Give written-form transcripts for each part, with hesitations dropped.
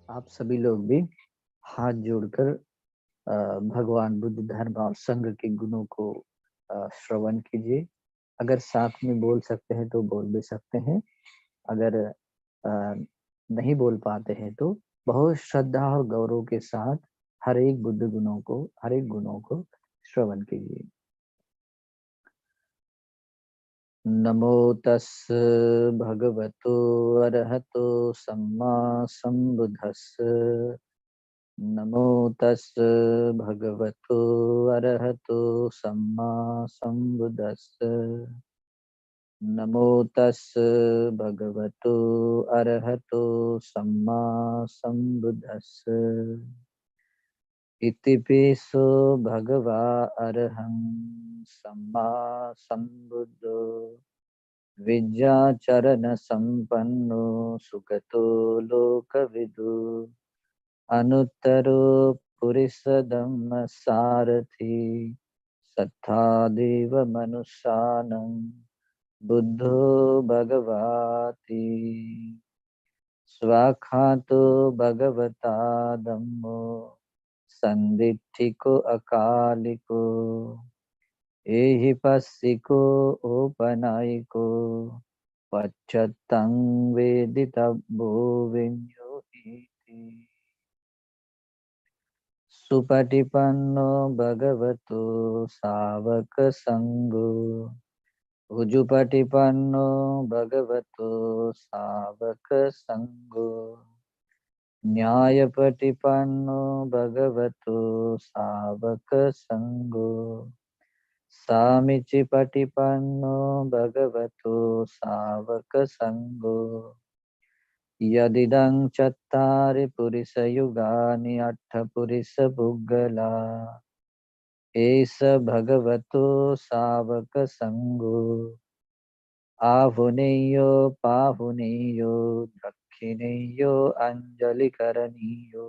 आप सभी लोग भी हाथ जोड़कर भगवान बुद्ध धर्म और संघ के गुणों को श्रवण कीजिए। अगर साथ में बोल सकते हैं तो बोल भी सकते हैं। अगर अ, नहीं बोल पाते हैं तो बहुत श्रद्धा और गौरव के साथ हर एक गुणों को श्रवण कीजिए। नमो तस् भगवतो अरहतो सम्मा सम्बुद्धस्स। नमो तस् भगवतो अरहतो सम्मा सम्बुद्धस्स। नमो तस् भगवतो अरहतो सम्मा सम्बुद्धस्स। इतिपिसो भगवा अरहं सम्मा सम्बुद्धो विद्याचरण संपन्नो सुगतो लोकविदु। अनुत्तरो पुरिसधम्म सारथि सत्तादेव मनुष्यानं बुद्धो भगवाति। स्वाखातो भगवता धम्मो संदिट्ठिको अकालिको एहि पस्सिको ओपनायिको पश्चात्तं वेदितव्यो विन्योहीति। सुपटिपन्नो भगवतो सावक संगो उजुपटिपन्नो भगवतो सावक संगो न्यायपटिपन्नो भगवतो सावक संगो सामीचिपटिपन्नो भगवतो सावक संगो। यदिदं चत्तारि पुरुषयुगानि अट्ठपुरुषपुद्गला एष भगवतो सावक संगो। आहुनेयो पाहुनेयो दक्षिणेयो अंजलिकरणीयो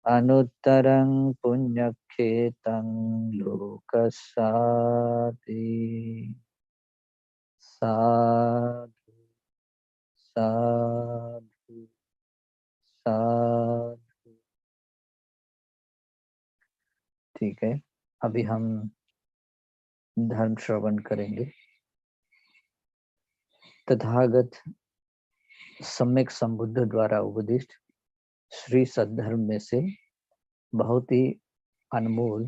अनुत्तरं पुण्यक्षेत्रं लोकस्याति। साधु साधु साधु। ठीक है, अभी हम धर्म श्रवण करेंगे। तथागत सम्यक संबुद्ध द्वारा उपदिष्ट श्री सद्धर्म में से बहुत ही अनमोल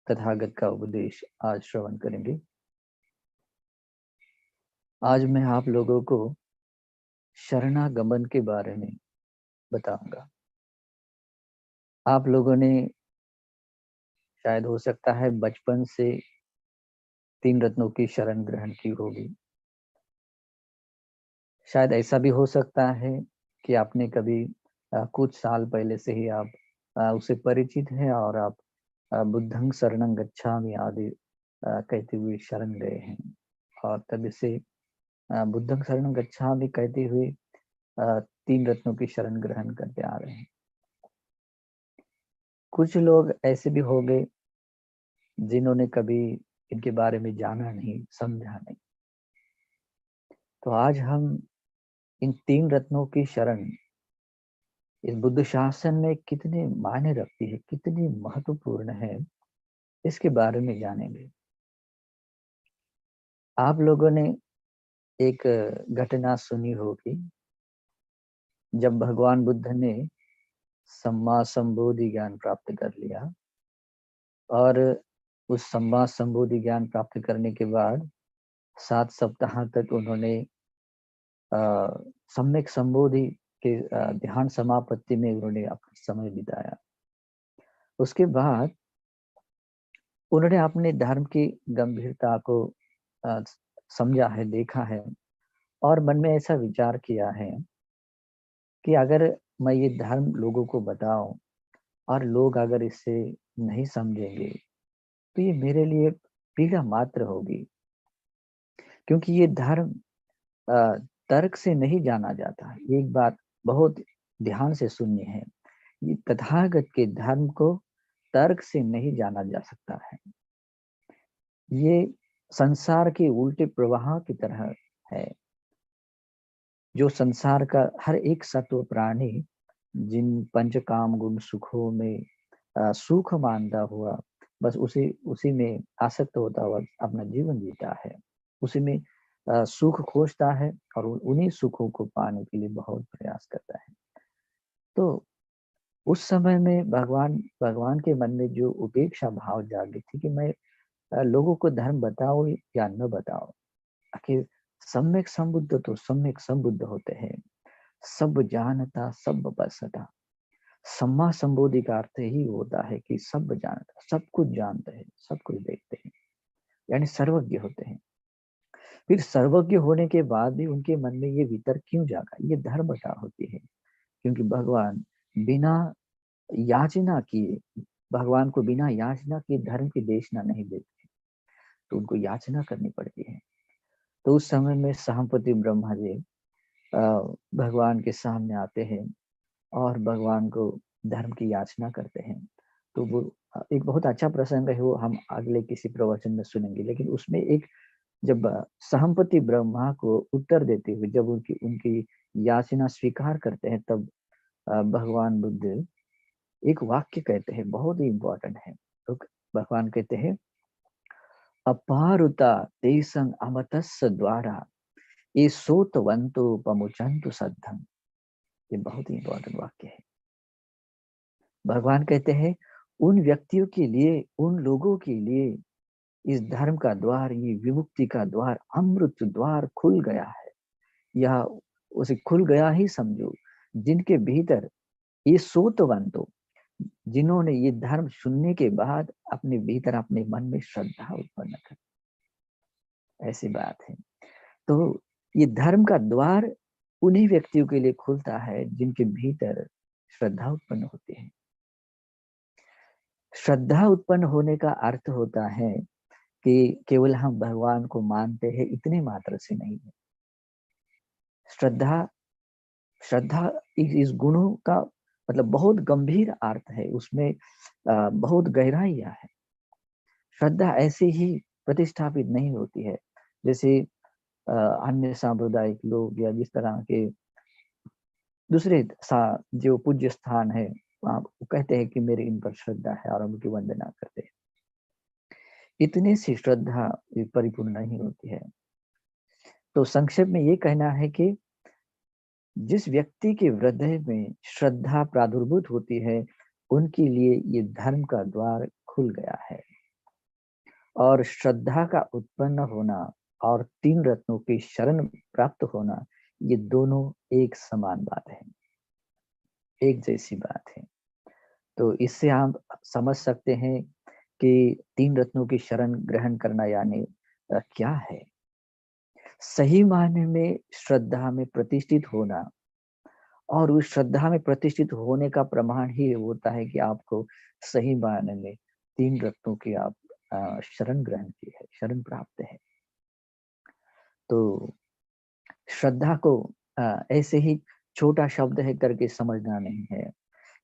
तथागत का उपदेश आज श्रवण करेंगे। आज मैं आप लोगों को शरणागमन के बारे में बताऊंगा। आप लोगों ने शायद हो सकता है बचपन से 3 रत्नों की शरण ग्रहण की होगी। शायद ऐसा भी हो सकता है कि आपने कभी कुछ साल पहले से ही आप उससे परिचित हैं और आप बुद्धं शरणं गच्छामि आदि कहते हुए शरण गए हैं और तब से बुद्धं शरणं गच्छामि कहते हुए 3 रत्नों की शरण ग्रहण करते आ रहे हैं। कुछ लोग ऐसे भी हो गए जिन्होंने कभी इनके बारे में जाना नहीं, समझा नहीं। तो आज हम इन 3 रत्नों की शरण इस बुद्ध शासन में कितने मायने रखती है, कितनी महत्वपूर्ण है, इसके बारे में जानेंगे। आप लोगों ने एक घटना सुनी होगी, जब भगवान बुद्ध ने सम्मा संबोधि ज्ञान प्राप्त कर लिया और उस सम्मा संबोधि ज्ञान प्राप्त करने के बाद 7 सप्ताह तक उन्होंने सम्यक संबोधि के ध्यान समापत्ति में उन्होंने अपना समय बिताया। उसके बाद उन्होंने अपने धर्म की गंभीरता को समझा है, देखा है और मन में ऐसा विचार किया है कि अगर मैं ये धर्म लोगों को बताऊं और लोग अगर इसे नहीं समझेंगे तो ये मेरे लिए पीड़ा मात्र होगी, क्योंकि ये धर्म तर्क से नहीं जाना जाता। ये एक बात बहुत ध्यान से सुननी है, ये तथागत के धर्म को तर्क से नहीं जाना जा सकता है। ये संसार के उल्टे प्रवाह की तरह है। जो संसार का हर एक सत्व प्राणी जिन पंच काम गुण सुखों में सुख मानता हुआ बस उसी उसी में आसक्त होता हुआ अपना जीवन जीता है, उसी में सुख खोजता है और उन्हीं सुखों को पाने के लिए बहुत प्रयास करता है। तो उस समय में भगवान भगवान के मन में जो उपेक्षा भाव जागी थी कि मैं लोगों को धर्म बताओ या न बताओ, आखिर सम्यक संबुद्ध तो सम्यक संबुद्ध होते हैं, सब जानता सब बसता। सम्मा संबोधि का अर्थ ही होता है कि सब जानता, सब कुछ जानते हैं, सब कुछ देखते हैं, यानी सर्वज्ञ होते हैं। फिर सर्वज्ञ होने के बाद भी उनके मन में ये वितर्क क्यों जागा, ये धर्मता होती है, क्योंकि भगवान बिना याचना किए, भगवान को बिना याचना के धर्म की देशना नहीं देते, तो उनको याचना करनी पड़ती है। तो उस समय में सहमपति ब्रह्मा जी भगवान के सामने आते हैं और भगवान को धर्म की याचना करते हैं। तो वो एक बहुत अच्छा प्रसंग है, वो हम अगले किसी प्रवचन में सुनेंगे। लेकिन उसमें एक जब सहमपति ब्रह्मा को उत्तर देते हुए जब उनकी उनकी याचना स्वीकार करते हैं, तब भगवान बुद्ध एक वाक्य कहते हैं, बहुत ही इंपॉर्टेंट है। तो भगवान कहते हैं, अपारुता तेसंग अमतस्य द्वारा ये सोतवंतो पमुचंतु सद्धम। ये बहुत ही इंपॉर्टेंट वाक्य है। भगवान कहते हैं, उन व्यक्तियों के लिए, उन लोगों के लिए इस धर्म का द्वार, ये विमुक्ति का द्वार, अमृत द्वार खुल गया है, या उसे खुल गया ही समझो, जिनके भीतर ये सोतवंतो, जिन्होंने ये धर्म सुनने के बाद अपने भीतर अपने मन में श्रद्धा उत्पन्न कर, ऐसी बात है। तो ये धर्म का द्वार उन्हीं व्यक्तियों के लिए खुलता है जिनके भीतर श्रद्धा उत्पन्न होती है। श्रद्धा उत्पन्न होने का अर्थ होता है कि केवल हम भगवान को मानते हैं इतने मात्र से नहीं है। श्रद्धा श्रद्धा इस गुणों का मतलब बहुत गंभीर अर्थ है, उसमें बहुत गहराइयां है। श्रद्धा ऐसे ही प्रतिष्ठापित नहीं होती है जैसे अन्य सांप्रदायिक लोग या जिस तरह के दूसरे जो पूज्य स्थान है वहाँ कहते हैं कि मेरी इन पर श्रद्धा है और उनकी वंदना करते हैं। इतने से श्रद्धा परिपूर्ण नहीं होती है। तो संक्षेप में ये कहना है कि जिस व्यक्ति के हृदय में श्रद्धा प्रादुर्भूत होती है, उनके लिए ये धर्म का द्वार खुल गया है। और श्रद्धा का उत्पन्न होना और तीन रत्नों की शरण प्राप्त होना, ये दोनों एक समान बात है, एक जैसी बात है। तो इससे आप समझ सकते हैं कि तीन रत्नों की शरण ग्रहण करना यानी क्या है। सही मायने में श्रद्धा में प्रतिष्ठित होना, और उस श्रद्धा में प्रतिष्ठित होने का प्रमाण ही होता है कि आपको सही मायने में तीन रत्नों की आप शरण ग्रहण की है, शरण प्राप्त है। तो श्रद्धा को ऐसे ही छोटा शब्द है करके समझना नहीं है।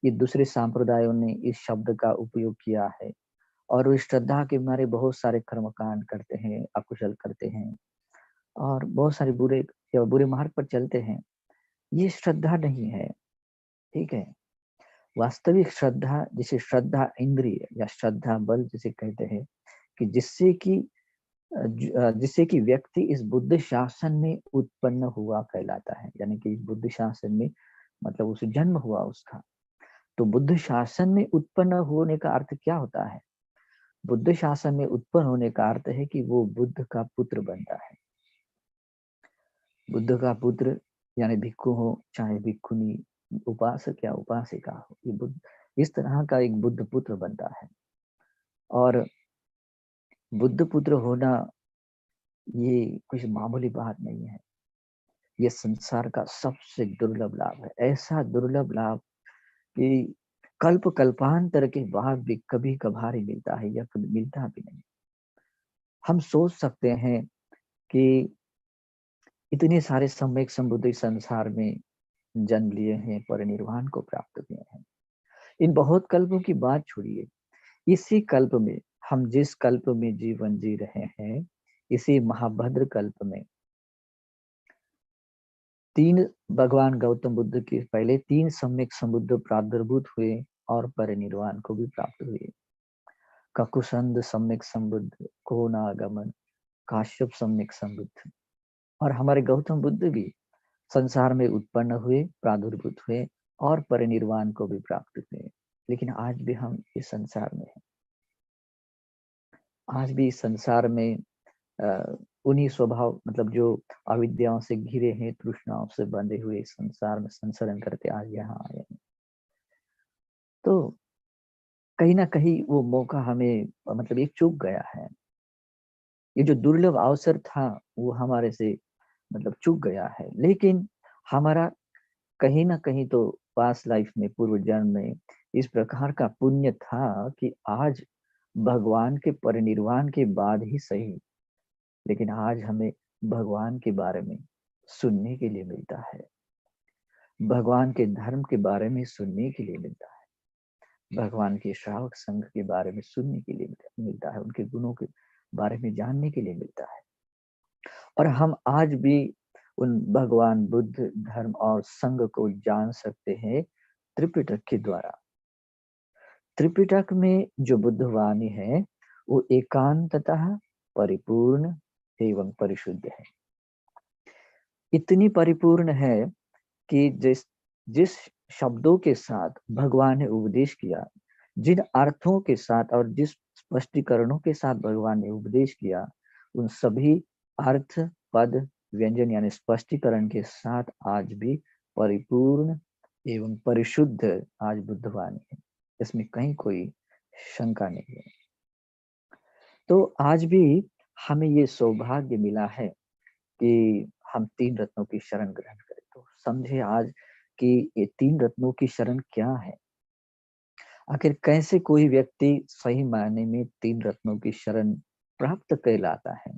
ये दूसरे सांप्रदायों ने इस शब्द का उपयोग किया है और वो श्रद्धा के मारे बहुत सारे कर्मकांड करते हैं, अकुशल करते हैं और बहुत सारे बुरे या बुरे मार्ग पर चलते हैं। ये श्रद्धा नहीं है, ठीक है। वास्तविक श्रद्धा, जिसे श्रद्धा इंद्रिय या श्रद्धा बल जिसे कहते हैं, कि जिससे कि व्यक्ति इस बुद्ध शासन में उत्पन्न हुआ कहलाता है, यानी कि इस बुद्ध शासन में मतलब उसे जन्म हुआ उसका। तो बुद्ध शासन में उत्पन्न होने का अर्थ क्या होता है? बुद्ध शासन में उत्पन्न होने का अर्थ है कि वो बुद्ध का पुत्र बनता है। बुद्ध का पुत्र यानी भिक्खु हो चाहे भिक्खुनी, उपासक या उपासिका हो, ये बुद्ध इस तरह का एक बुद्ध पुत्र बनता है। और बुद्ध पुत्र होना ये कुछ मामूली बात नहीं है, ये संसार का सबसे दुर्लभ लाभ है। ऐसा दुर्लभ लाभ कि कल्प कल्पांतर के बाद भी कभी कभार ही मिलता है या कभी मिलता भी नहीं। हम सोच सकते हैं कि इतने सारे सम्यक संबुद्धि संसार में जन्म लिए हैं, परिनिर्वाण को प्राप्त किए हैं। इन बहुत कल्पों की बात छोड़िए, इसी कल्प में, हम जिस कल्प में जीवन जी रहे हैं, इसी महाभद्र कल्प में तीन भगवान गौतम बुद्ध के पहले 3 सम्यक समुद्र प्रादुर्भूत हुए और परिनिर्वाण को भी प्राप्त हुए। ककुसंद सम्यक संबुद्ध, कोनागमन, काश्यप सम्यक संबुद्ध। और हमारे गौतम बुद्ध भी संसार में उत्पन्न हुए, प्रादुर्भूत हुए और परिनिर्वाण को भी प्राप्त हुए। लेकिन आज भी हम इस संसार में हैं। आज भी इस संसार में उन्हीं स्वभाव मतलब जो अविद्याओं से घिरे हैं, तृष्णाओं से बंधे हुए इस संसार में संचरण करते आज यहाँ आए हैं। तो कहीं ना कहीं वो मौका हमें मतलब ये चूक गया है। ये जो दुर्लभ अवसर था वो हमारे से मतलब चूक गया है। लेकिन हमारा कहीं ना कहीं तो पास्ट लाइफ में, पूर्व जन्म में इस प्रकार का पुण्य था कि आज भगवान के परिनिर्वाण के बाद ही सही, लेकिन आज हमें भगवान के बारे में सुनने के लिए मिलता है, भगवान के धर्म के बारे में सुनने के लिए मिलता है, भगवान के श्रावक संघ के बारे में सुनने के लिए मिलता है, उनके गुणों के बारे में जानने के लिए मिलता है। और हम आज भी उन भगवान बुद्ध धर्म और संघ को जान सकते हैं त्रिपिटक के द्वारा। त्रिपिटक में जो बुद्ध वाणी है वो एकांततः परिपूर्ण एवं परिशुद्ध है। इतनी परिपूर्ण है कि जिस जिस शब्दों के साथ भगवान ने उपदेश किया, जिन अर्थों के साथ और जिस स्पष्टीकरणों के साथ भगवान ने उपदेश किया, उन सभी अर्थ, पद, व्यंजन यानी स्पष्टीकरण के साथ आज भी परिपूर्ण एवं परिशुद्ध आज बुद्धवाणी है। इसमें कहीं कोई शंका नहीं है। तो आज भी हमें ये सौभाग्य मिला है कि हम 3 रत्नों की शरण ग्रहण करें। तो समझे आज कि ये 3 रत्नों की शरण क्या है? आखिर कैसे कोई व्यक्ति सही मायने में 3 रत्नों की शरण प्राप्त कहलाता है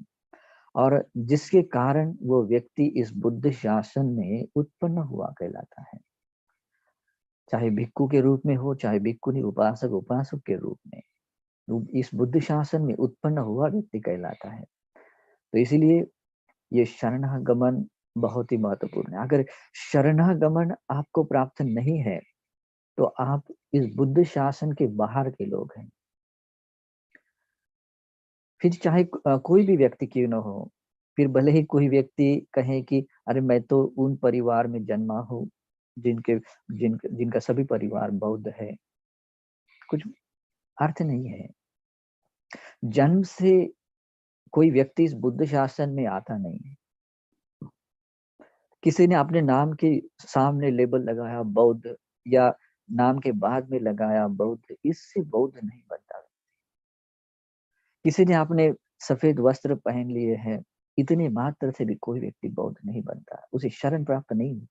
और जिसके कारण वो व्यक्ति इस बुद्ध शासन में उत्पन्न हुआ कहलाता है। चाहे भिक्खु के रूप में हो, चाहे भिक्खुनी, उपासक उपासक के रूप में, इस बुद्ध शासन में उत्पन्न हुआ व्यक्ति कहलाता है। तो इसीलिए ये शरणागमन बहुत ही महत्वपूर्ण है। अगर शरणागमन आपको प्राप्त नहीं है तो आप इस बुद्ध शासन के बाहर के लोग हैं। फिर चाहे कोई भी व्यक्ति क्यों न हो, फिर भले ही कोई व्यक्ति कहे कि अरे मैं तो उन परिवार में जन्मा हूँ जिनके जिनका सभी परिवार बौद्ध है, कुछ अर्थ नहीं है। जन्म से कोई व्यक्ति इस बुद्ध शासन में आता नहीं है। किसी ने अपने नाम के सामने लेबल लगाया बौद्ध या नाम के बाद में लगाया बौद्ध, इससे बौद्ध नहीं बनता। किसी ने आपने सफेद वस्त्र पहन लिए हैं, इतने मात्र से भी कोई व्यक्ति बौद्ध नहीं बनता, उसे शरण प्राप्त नहीं होती।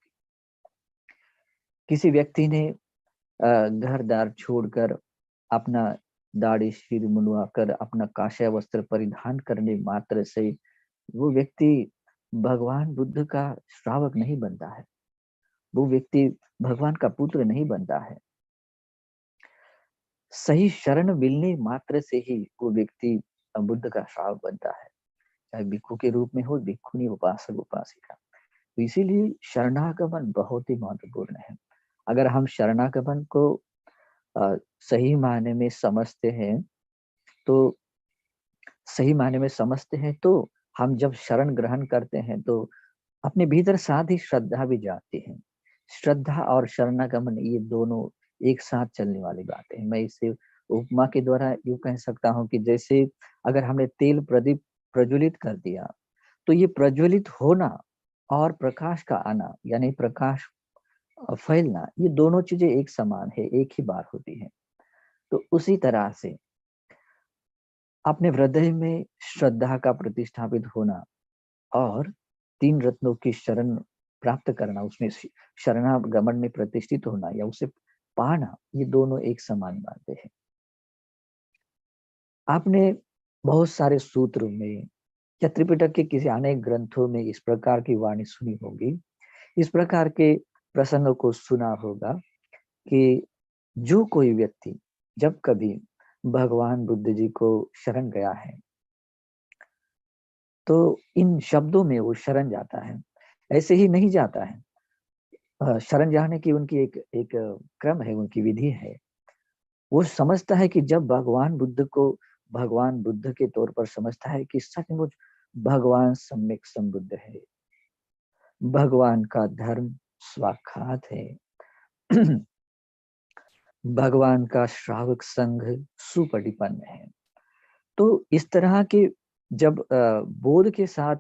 किसी व्यक्ति ने घर दार छोड़कर अपना दाढ़ी सिर मुंडवाकर अपना काशा वस्त्र परिधान करने मात्र से वो व्यक्ति भगवान बुद्ध का श्रावक नहीं बनता है, वो व्यक्ति भगवान का पुत्र नहीं बनता है। सही शरण मिलने मात्र से ही वो व्यक्ति बुद्ध का श्रावक बनता है, चाहे भिक्खु के रूप में हो, भिक्खुनी, उपासक उपासिका। तो इसीलिए शरणागमन बहुत ही महत्वपूर्ण है। अगर हम शरणागमन को सही मायने में समझते हैं तो सही मायने में समझते हैं तो हम जब शरण ग्रहण करते हैं तो अपने भीतर साथ ही श्रद्धा भी जाती है। श्रद्धा और शरणागमन ये दोनों एक साथ चलने वाली बातें हैं। मैं इसे उपमा के द्वारा यूँ कह सकता हूँ कि जैसे अगर हमने तेल प्रदीप प्रज्वलित कर दिया तो ये प्रज्वलित होना और प्रकाश का आना यानी प्रकाश फैलना, ये दोनों चीजें एक समान है, एक ही बार होती है। तो उसी तरह से अपने हृदय में श्रद्धा का प्रतिष्ठापित होना और 3 रत्नों की शरण प्राप्त करना, उसमें शरणागमन में प्रतिष्ठित होना या उसे पाना, ये दोनों एक समान बातें हैं। आपने बहुत सारे सूत्र में या त्रिपिटक के किसी अनेक ग्रंथों में इस प्रकार की वाणी सुनी होगी, इस प्रकार के प्रसंग को सुना होगा कि जो कोई व्यक्ति जब कभी भगवान बुद्ध जी को शरण गया है तो इन शब्दों में वो शरण जाता है। ऐसे ही नहीं जाता है। शरण जाने की उनकी एक एक क्रम है, उनकी विधि है। वो समझता है कि जब भगवान बुद्ध के तौर पर समझता है कि सचमुच भगवान सम्यक संबुद्ध है, भगवान का धर्म स्वाखात है, भगवान का श्रावक संघ सुपटिपन्न है। तो इस तरह के जब बोध के साथ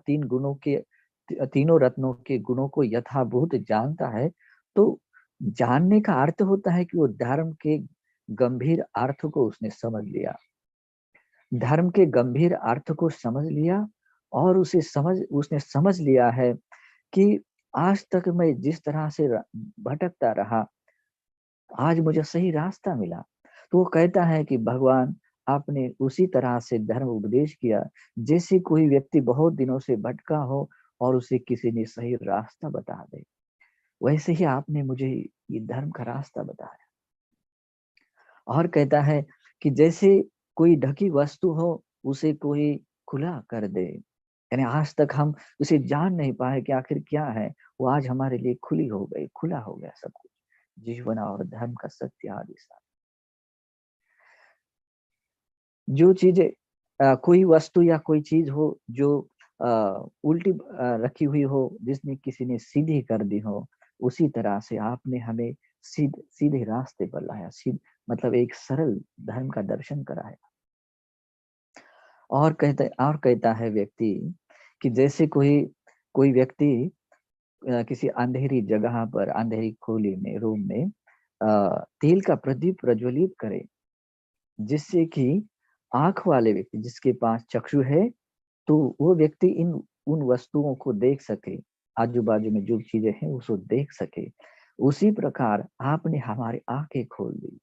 तीनों रत्नों के गुणों को यथाभूत जानता है, तो जानने का अर्थ होता है कि वो धर्म के गंभीर अर्थ को उसने समझ लिया, धर्म के गंभीर अर्थ को समझ लिया, और उसने समझ लिया है कि आज तक मैं जिस तरह से भटकता रहा, आज मुझे सही रास्ता मिला। तो वो कहता है कि भगवान आपने उसी तरह से धर्म उपदेश किया, जैसे कोई व्यक्ति बहुत दिनों से भटका हो और उसे किसी ने सही रास्ता बता दे, वैसे ही आपने मुझे ये धर्म का रास्ता बताया। और कहता है कि जैसे कोई ढकी वस्तु हो, उसे कोई खुला कर दे, यानी आज तक हम उसे जान नहीं पाए कि आखिर क्या है, वो आज हमारे लिए खुला हो गया सब कुछ, जीवन और धर्म का सत्य आदि सा। जो चीजें कोई वस्तु या कोई चीज हो जो उल्टी रखी हुई हो, जिसने किसी ने सीधी कर दी हो, उसी तरह से आपने हमें सीधे रास्ते पर लाया, मतलब एक सरल धर्म का दर्शन कराया। और कहता है व्यक्ति कि जैसे कोई कोई व्यक्ति किसी अंधेरी जगह पर, अंधेरी खोली में, रूम में तेल का प्रदीप प्रज्वलित करे, जिससे कि आंख वाले व्यक्ति जिसके पास चक्षु है, तो वो व्यक्ति इन उन वस्तुओं को देख सके, आजू बाजू में जो चीजें हैं उसको देख सके। उसी प्रकार आपने हमारी आंखें खोल दी,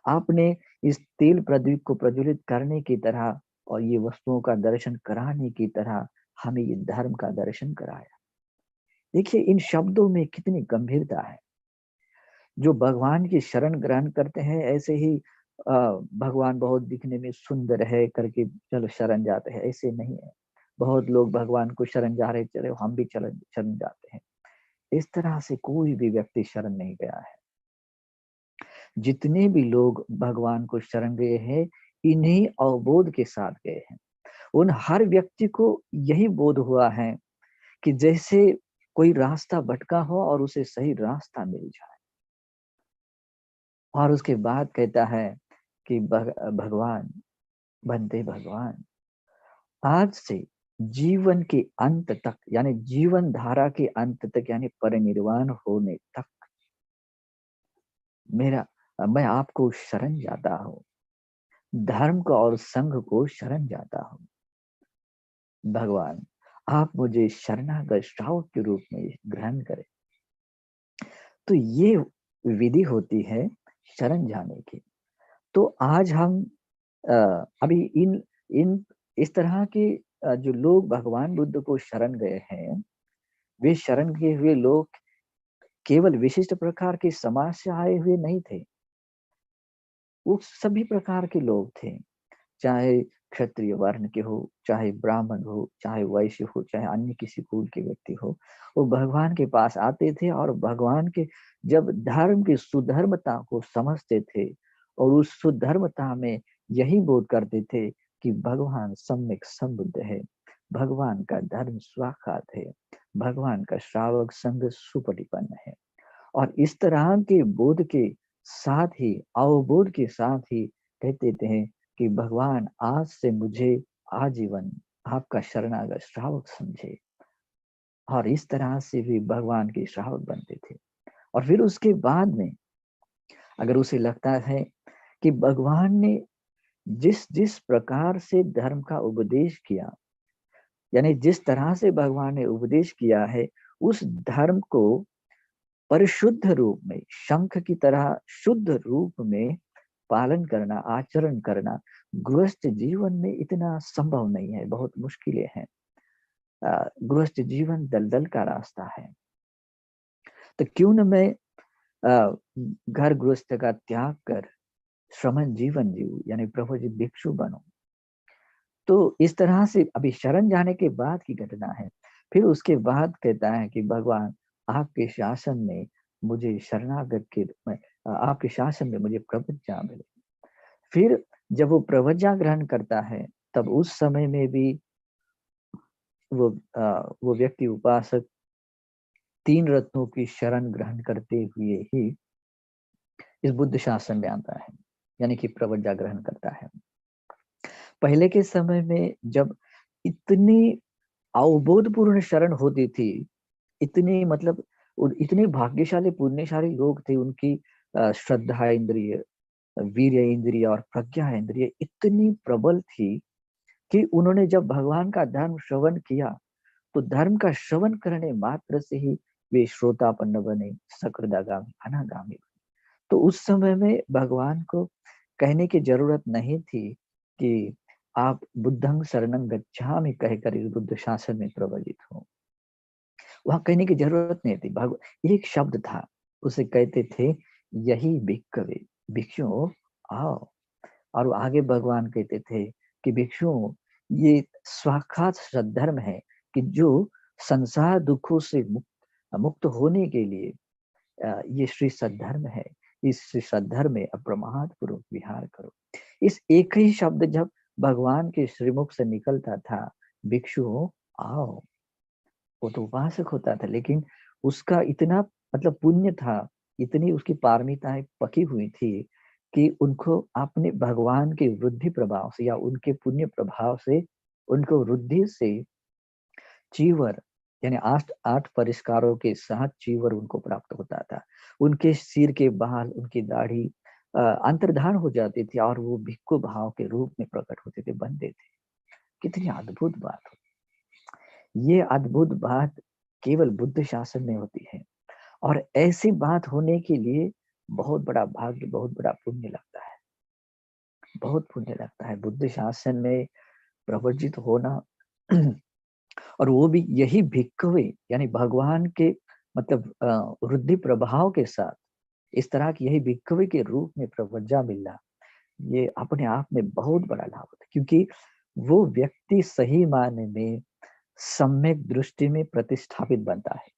आपने इस तेल प्रदीप को प्रज्वलित करने की तरह और ये वस्तुओं का दर्शन कराने की तरह हमें ये धर्म का दर्शन कराया। देखिए इन शब्दों में कितनी गंभीरता है। जो भगवान की शरण ग्रहण करते हैं, ऐसे ही भगवान बहुत दिखने में सुंदर है करके चलो शरण जाते हैं, ऐसे नहीं है। बहुत लोग भगवान को शरण जा रहे, चले हम भी शरण जाते हैं। इस तरह से कोई भी व्यक्ति शरण नहीं गया है। जितने भी लोग भगवान को शरण गए हैं, इन्हीं अवबोध के साथ गए हैं। उन हर व्यक्ति को यही बोध हुआ है कि जैसे कोई रास्ता भटका हो और उसे सही रास्ता मिल जाए। और उसके बाद कहता है कि भगवान बनते भगवान, आज से जीवन के अंत तक, यानी जीवन धारा के अंत तक, यानी परिनिर्वाण होने तक मैं आपको शरण जाता हूँ, धर्म को और संघ को शरण जाता हूँ। भगवान आप मुझे शरणागत श्रावक के रूप में ग्रहण करें। तो ये विधि होती है शरण जाने की। तो आज हम अभी इन इन इस तरह के जो लोग भगवान बुद्ध को शरण गए हैं, वे शरण गए हुए लोग केवल विशिष्ट प्रकार के समाज से आए हुए नहीं थे। वो सभी प्रकार के लोग थे, चाहे क्षत्रिय वर्ण के हो, चाहे ब्राह्मण हो, चाहे वैश्य हो, चाहे अन्य किसी कुल के व्यक्ति हो। वो भगवान के पास आते थे और भगवान के जब धर्म की सुधर्मता को समझते थे और उस सुधर्मता में यही बोध करते थे कि भगवान सम्यक संबुद्ध है, भगवान का धर्म स्वाखात है, भगवान का श्रावक संघ सुपटिपन्न है। और इस तरह के बोध के साथ ही, अवबोध के साथ ही कहते थे कि भगवान आज से मुझे आजीवन आपका शरणागत श्रावक समझे। और इस तरह से भी भगवान के श्रावक बनते थे। और फिर उसके बाद में अगर उसे लगता है कि भगवान ने जिस जिस प्रकार से धर्म का उपदेश किया, यानी जिस तरह से भगवान ने उपदेश किया है, उस धर्म को परिशुद्ध रूप में, शंख की तरह शुद्ध रूप में पालन करना, आचरण करना गृहस्थ जीवन में इतना संभव नहीं है, बहुत मुश्किलें हैं। गृहस्थ जीवन दलदल का रास्ता है। तो क्यों न मैं घर गृहस्थ का त्याग कर श्रमण जीवन जीव, यानी प्रभु जी भिक्षु बनो। तो इस तरह से अभी शरण जाने के बाद की घटना है। फिर उसके बाद कहता है कि भगवान आपके शासन में मुझे शरणागत के रूप में, आपके शासन में मुझे प्रवज्ञा मिले। फिर जब वो प्रवज्ञा ग्रहण करता है, तब उस समय में भी वो व्यक्ति उपासक 3 रत्नों की शरण ग्रहण करते हुए ही इस बुद्ध शासन में आता है, यानी कि प्रवज्ञा ग्रहण करता है। पहले के समय में जब इतनी अवबोधपूर्ण शरण होती थी, इतनी मतलब इतने भाग्यशाली पुण्यशाली लोग थे, उनकी श्रद्धा इंद्रिय, वीर्य इंद्रिय और प्रज्ञा इंद्रिय इतनी प्रबल थी कि उन्होंने जब भगवान का धर्म श्रवण किया, तो धर्म का श्रवण करने मात्र से ही वे श्रोतापन्न बने, सकृदागामी, अनागामी। तो उस समय में भगवान को कहने की जरूरत नहीं थी कि आप बुद्धं शरणं गच्छामि कहकर इस बुद्ध शासन में प्रवजित हो। वहां कहने की जरूरत नहीं थी। एक शब्द था, उसे कहते थे, यही भिक्खवे, भिक्षु आओ। और आगे भगवान कहते थे कि भिक्षुओं, ये साक्षात सद्धर्म है कि जो संसार दुखों से मुक्त होने के लिए ये श्री सद्धर्म है। इस श्री सद्धर्म में अप्रमाद पूर्वक विहार करो। इस एक ही शब्द जब भगवान के श्रीमुख से निकलता था, भिक्षुओं आओ, वो तो उपासक होता था, लेकिन उसका इतना मतलब पुण्य था, इतनी उसकी पारमिताएं पकी हुई थी कि उनको अपने भगवान के वृद्धि प्रभाव से या उनके पुण्य प्रभाव से, उनको वृद्धि से चीवर, यानी 8 परिष्कारों के साथ चीवर उनको प्राप्त होता था। उनके सिर के बाल, उनकी दाढ़ी अंतर्धान हो जाती थी और वो भिक्खु भाव के रूप में प्रकट होते थे, बनते थे। कितनी अद्भुत बात हो! ये अद्भुत बात केवल बुद्ध शासन में होती है, और ऐसी बात होने के लिए बहुत बड़ा भाग्य, बहुत बड़ा पुण्य लगता है, बहुत पुण्य लगता है बुद्ध शासन में प्रवर्जित होना। और वो भी यही भिक्खवे, यानी भगवान के मतलब वृद्धि प्रभाव के साथ इस तरह की यही भिक्खवे के रूप में प्रवज्ञा मिलना, ये अपने आप में बहुत बड़ा लाभ होता है, क्योंकि वो व्यक्ति सही मायने में सम्यक दृष्टि में प्रतिष्ठापित बनता है।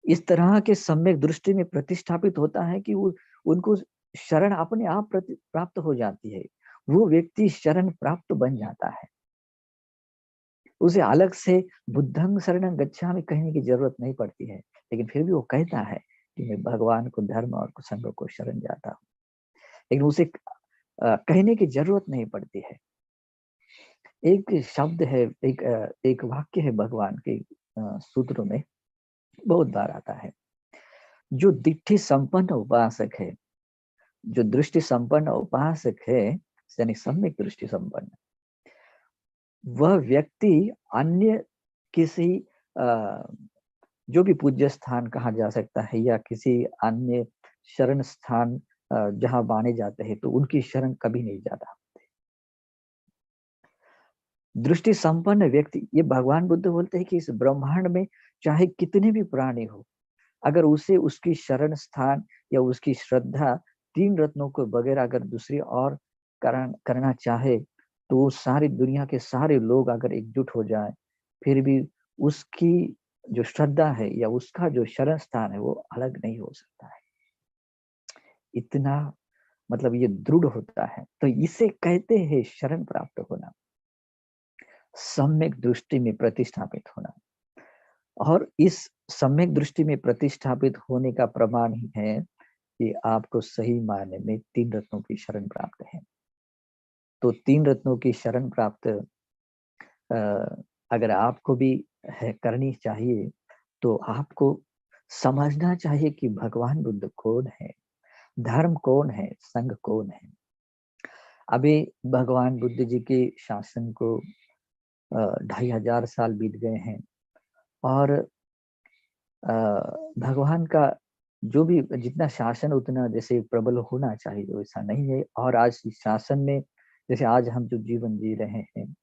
इस तरह के सम्यक दृष्टि में प्रतिष्ठापित होता है कि वो उनको शरण अपने आप प्राप्त हो जाती है। वो व्यक्ति शरण प्राप्त बन जाता है। उसे अलग से बुद्धं शरणं गच्छामि कहने की जरूरत नहीं पड़ती है, लेकिन फिर भी वो कहता है कि मैं भगवान को, धर्म और संघ को शरण जाता हूँ, लेकिन उसे कहने की जरूरत नहीं पड़ती है। एक शब्द है, एक वाक्य है भगवान के सूत्रों में, बहुत बार आता है। जो दिट्ठी संपन्न उपासक है, जो दृष्टि संपन्न उपासक है, यानी सम्यक दृष्टि संपन्न, वह व्यक्ति अन्य किसी जो भी पूज्य स्थान कहा जा सकता है या किसी अन्य शरण स्थान जहां माने जाते हैं, तो उनकी शरण कभी नहीं जाता। दृष्टि संपन्न व्यक्ति, ये भगवान बुद्ध बोलते हैं कि इस ब्रह्मांड में चाहे कितने भी प्राणी हो, अगर उसे उसकी शरण स्थान या उसकी श्रद्धा 3 रत्नों को बगैर अगर दूसरी और करना चाहे, तो सारी दुनिया के सारे लोग अगर एकजुट हो जाए, फिर भी उसकी जो श्रद्धा है या उसका जो शरण स्थान है, वो अलग नहीं हो सकता है। इतना मतलब ये दृढ़ होता है, तो इसे कहते हैं शरण प्राप्त होना, सम्यक दृष्टि में प्रतिष्ठापित होना। और इस सम्यक दृष्टि में प्रतिष्ठापित होने का प्रमाण ही है कि आपको सही मायने में 3 रत्नों की शरण प्राप्त है। तो 3 रत्नों की शरण प्राप्त अगर आपको भी है करनी चाहिए, तो आपको समझना चाहिए कि भगवान बुद्ध कौन है, धर्म कौन है, संघ कौन है। अभी भगवान बुद्ध जी के शासन को 2500 साल बीत गए हैं, और भगवान का जो भी जितना शासन उतना जैसे प्रबल होना चाहिए, वैसा नहीं है। और आज इस शासन में जैसे आज हम जो जीवन जी रहे हैं,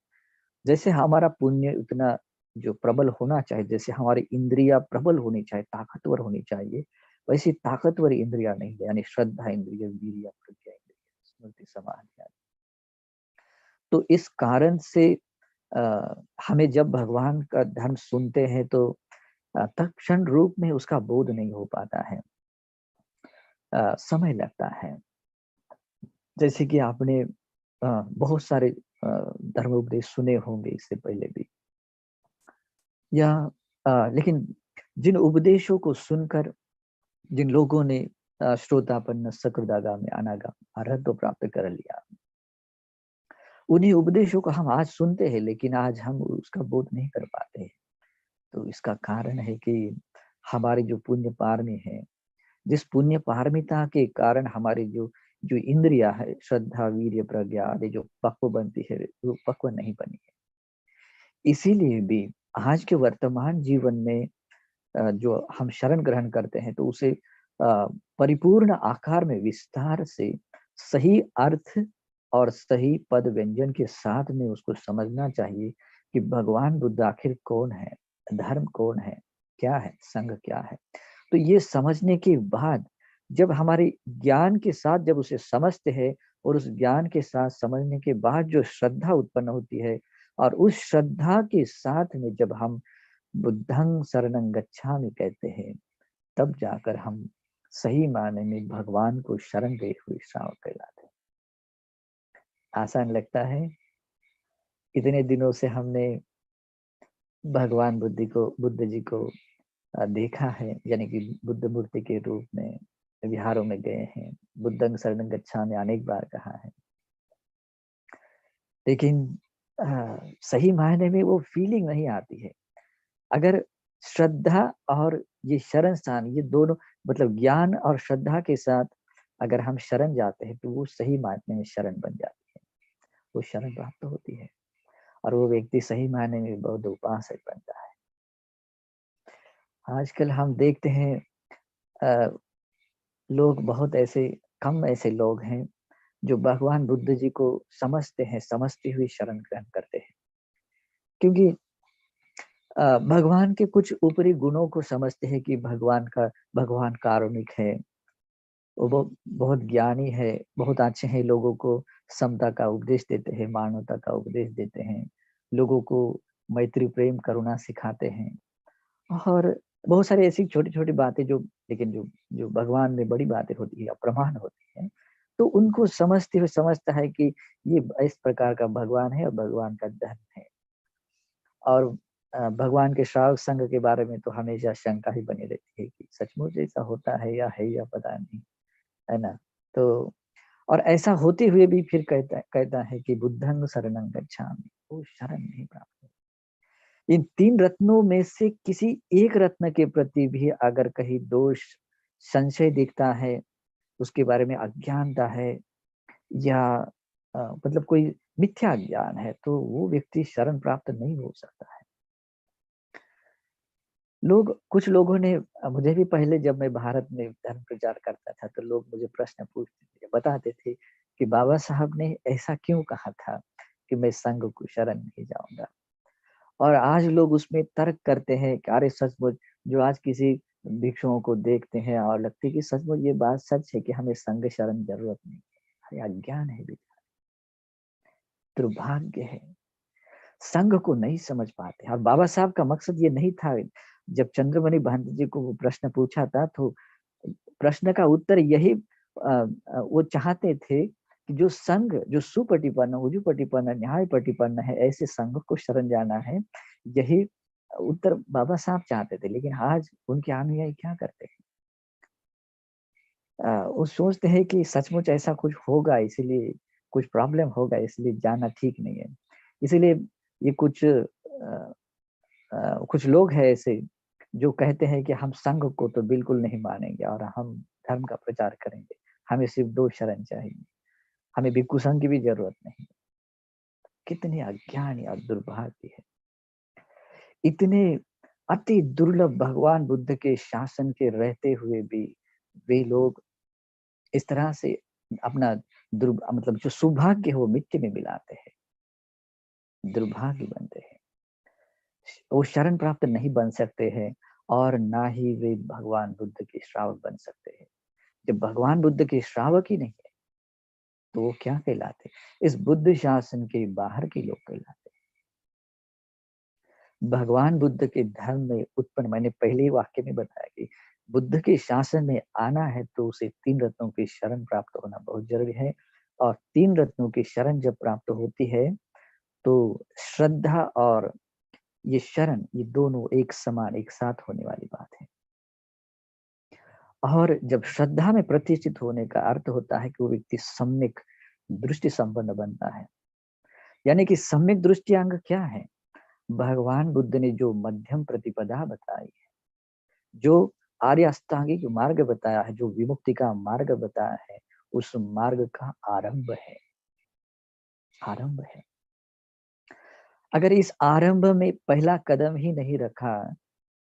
जैसे हमारा पुण्य उतना जो प्रबल होना चाहिए, जैसे हमारी इंद्रिया प्रबल होनी चाहिए, ताकतवर होनी चाहिए, वैसी ताकतवर इंद्रिया नहीं है, यानी श्रद्धा इंद्रिय, वीर्य, प्रज्ञा इंद्रिय, स्मृति, समाधि आदि। तो इस कारण से हमें जब भगवान का धर्म सुनते हैं तो तत्क्षण रूप में उसका बोध नहीं हो पाता है। समय लगता है। जैसे कि आपने बहुत सारे धर्मोपदेश सुने होंगे इससे पहले भी, या लेकिन जिन उपदेशों को सुनकर जिन लोगों ने श्रोतापन्न सकृदागामी अनागामी अरहत्व प्राप्त कर लिया, उन्हीं उपदेशों को हम आज सुनते हैं, लेकिन आज हम उसका बोध नहीं कर पाते हैं। तो इसका कारण है कि हमारी जो पुण्य पारमी है, जिस पुण्य पारमिता के कारण हमारी जो जो इंद्रिया है, श्रद्धा वीर्य प्रज्ञा आदि जो पक्व बनती है, वो पक्व नहीं बनी है। इसीलिए भी आज के वर्तमान जीवन में जो हम शरण ग्रहण करते हैं तो उसे परिपूर्ण आकार में विस्तार से सही अर्थ और सही पद व्यंजन के साथ में उसको समझना चाहिए कि भगवान बुद्ध आखिर कौन है, धर्म कौन है, क्या है, संघ क्या है। तो ये समझने के बाद जब हमारे ज्ञान के साथ जब उसे समझते हैं और उस ज्ञान के साथ समझने के बाद जो श्रद्धा उत्पन्न होती है, और उस श्रद्धा के साथ में जब हम बुद्धं शरणं गच्छामि कहते हैं, तब जाकर हम सही मायने में भगवान को शरण गए हुए श्रावक कहलाते हैं। आसान लगता है? इतने दिनों से हमने भगवान बुद्ध जी को देखा है, यानी कि बुद्ध मूर्ति के रूप में विहारों में गए हैं, बुद्धं शरणं गच्छामि अनेक बार कहा है, लेकिन सही मायने में वो फीलिंग नहीं आती है। अगर श्रद्धा और ये शरण स्थान, ये दोनों मतलब ज्ञान और श्रद्धा के साथ अगर हम शरण जाते हैं तो वो सही मायने में शरण बन जाती है, वो शरण प्राप्त होती है और वो व्यक्ति सही मायने में बौद्ध उपासक बनता है। आजकल हम देखते हैं अ, लोग बहुत ऐसे कम ऐसे लोग हैं जो भगवान बुद्ध जी को समझते हैं, समझती हुई शरण ग्रहण करते हैं, क्योंकि भगवान के कुछ ऊपरी गुणों को समझते हैं कि भगवान कारुणिक है, वो बहुत ज्ञानी है, बहुत अच्छे हैं, लोगों को समता का उपदेश देते हैं, मानवता का उपदेश देते हैं, लोगों को मैत्री, प्रेम, करुणा सिखाते हैं, और बहुत सारी ऐसी छोटी-छोटी बातें जो, लेकिन जो भगवान में बड़ी बातें होती है, अप्रमाण होती हैं, तो उनको समझते हुए समझता है कि ये इस प्रकार का भगवान है और भगवान का धर्म है। और भगवान के श्रावक संघ के बारे में तो हमेशा शंका ही बनी रहती है कि सचमुच ऐसा होता है या पता नहीं, है ना? तो और ऐसा होते हुए भी फिर कहता है कि बुद्धं शरणं गच्छामि, वो शरण नहीं प्राप्त। इन 3 रत्नों में से किसी एक रत्न के प्रति भी अगर कहीं दोष, संशय दिखता है, उसके बारे में अज्ञानता है, या मतलब कोई मिथ्या ज्ञान है, तो वो व्यक्ति शरण प्राप्त नहीं हो सकता है। कुछ लोगों ने मुझे भी पहले जब मैं भारत में धर्म प्रचार करता था, तो लोग मुझे प्रश्न पूछते थे, बताते थे कि बाबा साहब ने ऐसा क्यों कहा था कि मैं संघ को शरण नहीं जाऊँगा? और आज लोग उसमें तर्क करते हैं कि अरे सचमुच, जो आज किसी भिक्षुओं को देखते हैं और लगती है कि सचमुच ये बात सच है कि हमें संघ शरण ज़रूरत नहीं है। अरे अज्ञान है, दुर्भाग्य है। संघ को नहीं समझ पाते, और बाबा साहब का मकसद ये नहीं था। जब चंद्रमणि भांति जी को वो प्रश्न पूछा था, तो प्रश्न का उत्तर यही वो चाहते थे कि जो संघ, जो सुपटिपन्न, उजुपटिपन्न, न्याय प्रतिपन्न है, ऐसे संघ को शरण जाना है। यही उत्तर बाबा साहब चाहते थे, लेकिन आज उनके अनुयायी क्या करते हैं? वो सोचते हैं कि सचमुच ऐसा कुछ होगा, इसीलिए कुछ प्रॉब्लम होगा, इसलिए जाना ठीक नहीं है। इसीलिए ये कुछ लोग हैं ऐसे जो कहते हैं कि हम संघ को तो बिल्कुल नहीं मानेंगे और हम धर्म का प्रचार करेंगे। हमें सिर्फ 2 शरण चाहिए। हमें भिक्षु संघ की भी ज़रूरत नहीं। कितने अज्ञानी और दुर्भाग्य है। इतने अति दुर्लभ भगवान बुद्ध के शासन के रहते हुए भी वे लोग इस तरह से अपना मतलब जो सौभाग्य है वो मिट्टी में मिलाते हैं, दुर्भाग्य बनते हैं। वो शरण प्राप्त नहीं बन सकते हैं और ना ही वे भगवान बुद्ध के श्रावक बन सकते हैं। जब भगवान बुद्ध के श्रावक ही नहीं है, तो वो क्या कहलाते? इस बुद्ध शासन के बाहर के लोग कहलाते हैं। भगवान बुद्ध के धर्म में उत्पन्न, मैंने पहले ही वाक्य में बताया कि बुद्ध के शासन में आना है तो उसे 3 रत्नों की शरण प्राप्त होना बहुत जरूरी है। और 3 रत्नों की शरण जब प्राप्त होती है तो श्रद्धा और ये शरण, ये दोनों एक समान, एक साथ होने वाली बात है। और जब श्रद्धा में प्रतिष्ठित होने का अर्थ होता है कि वो व्यक्ति सम्यक दृष्टि संपन्न बनता है। यानी कि सम्यक दृष्टि अंग क्या है? भगवान बुद्ध ने जो मध्यम प्रतिपदा बताई है, जो आर्य अष्टांगिक मार्ग बताया है, जो विमुक्ति का मार्ग बताया है, उस मार्ग का आरंभ है, आरंभ है। अगर इस आरंभ में पहला कदम ही नहीं रखा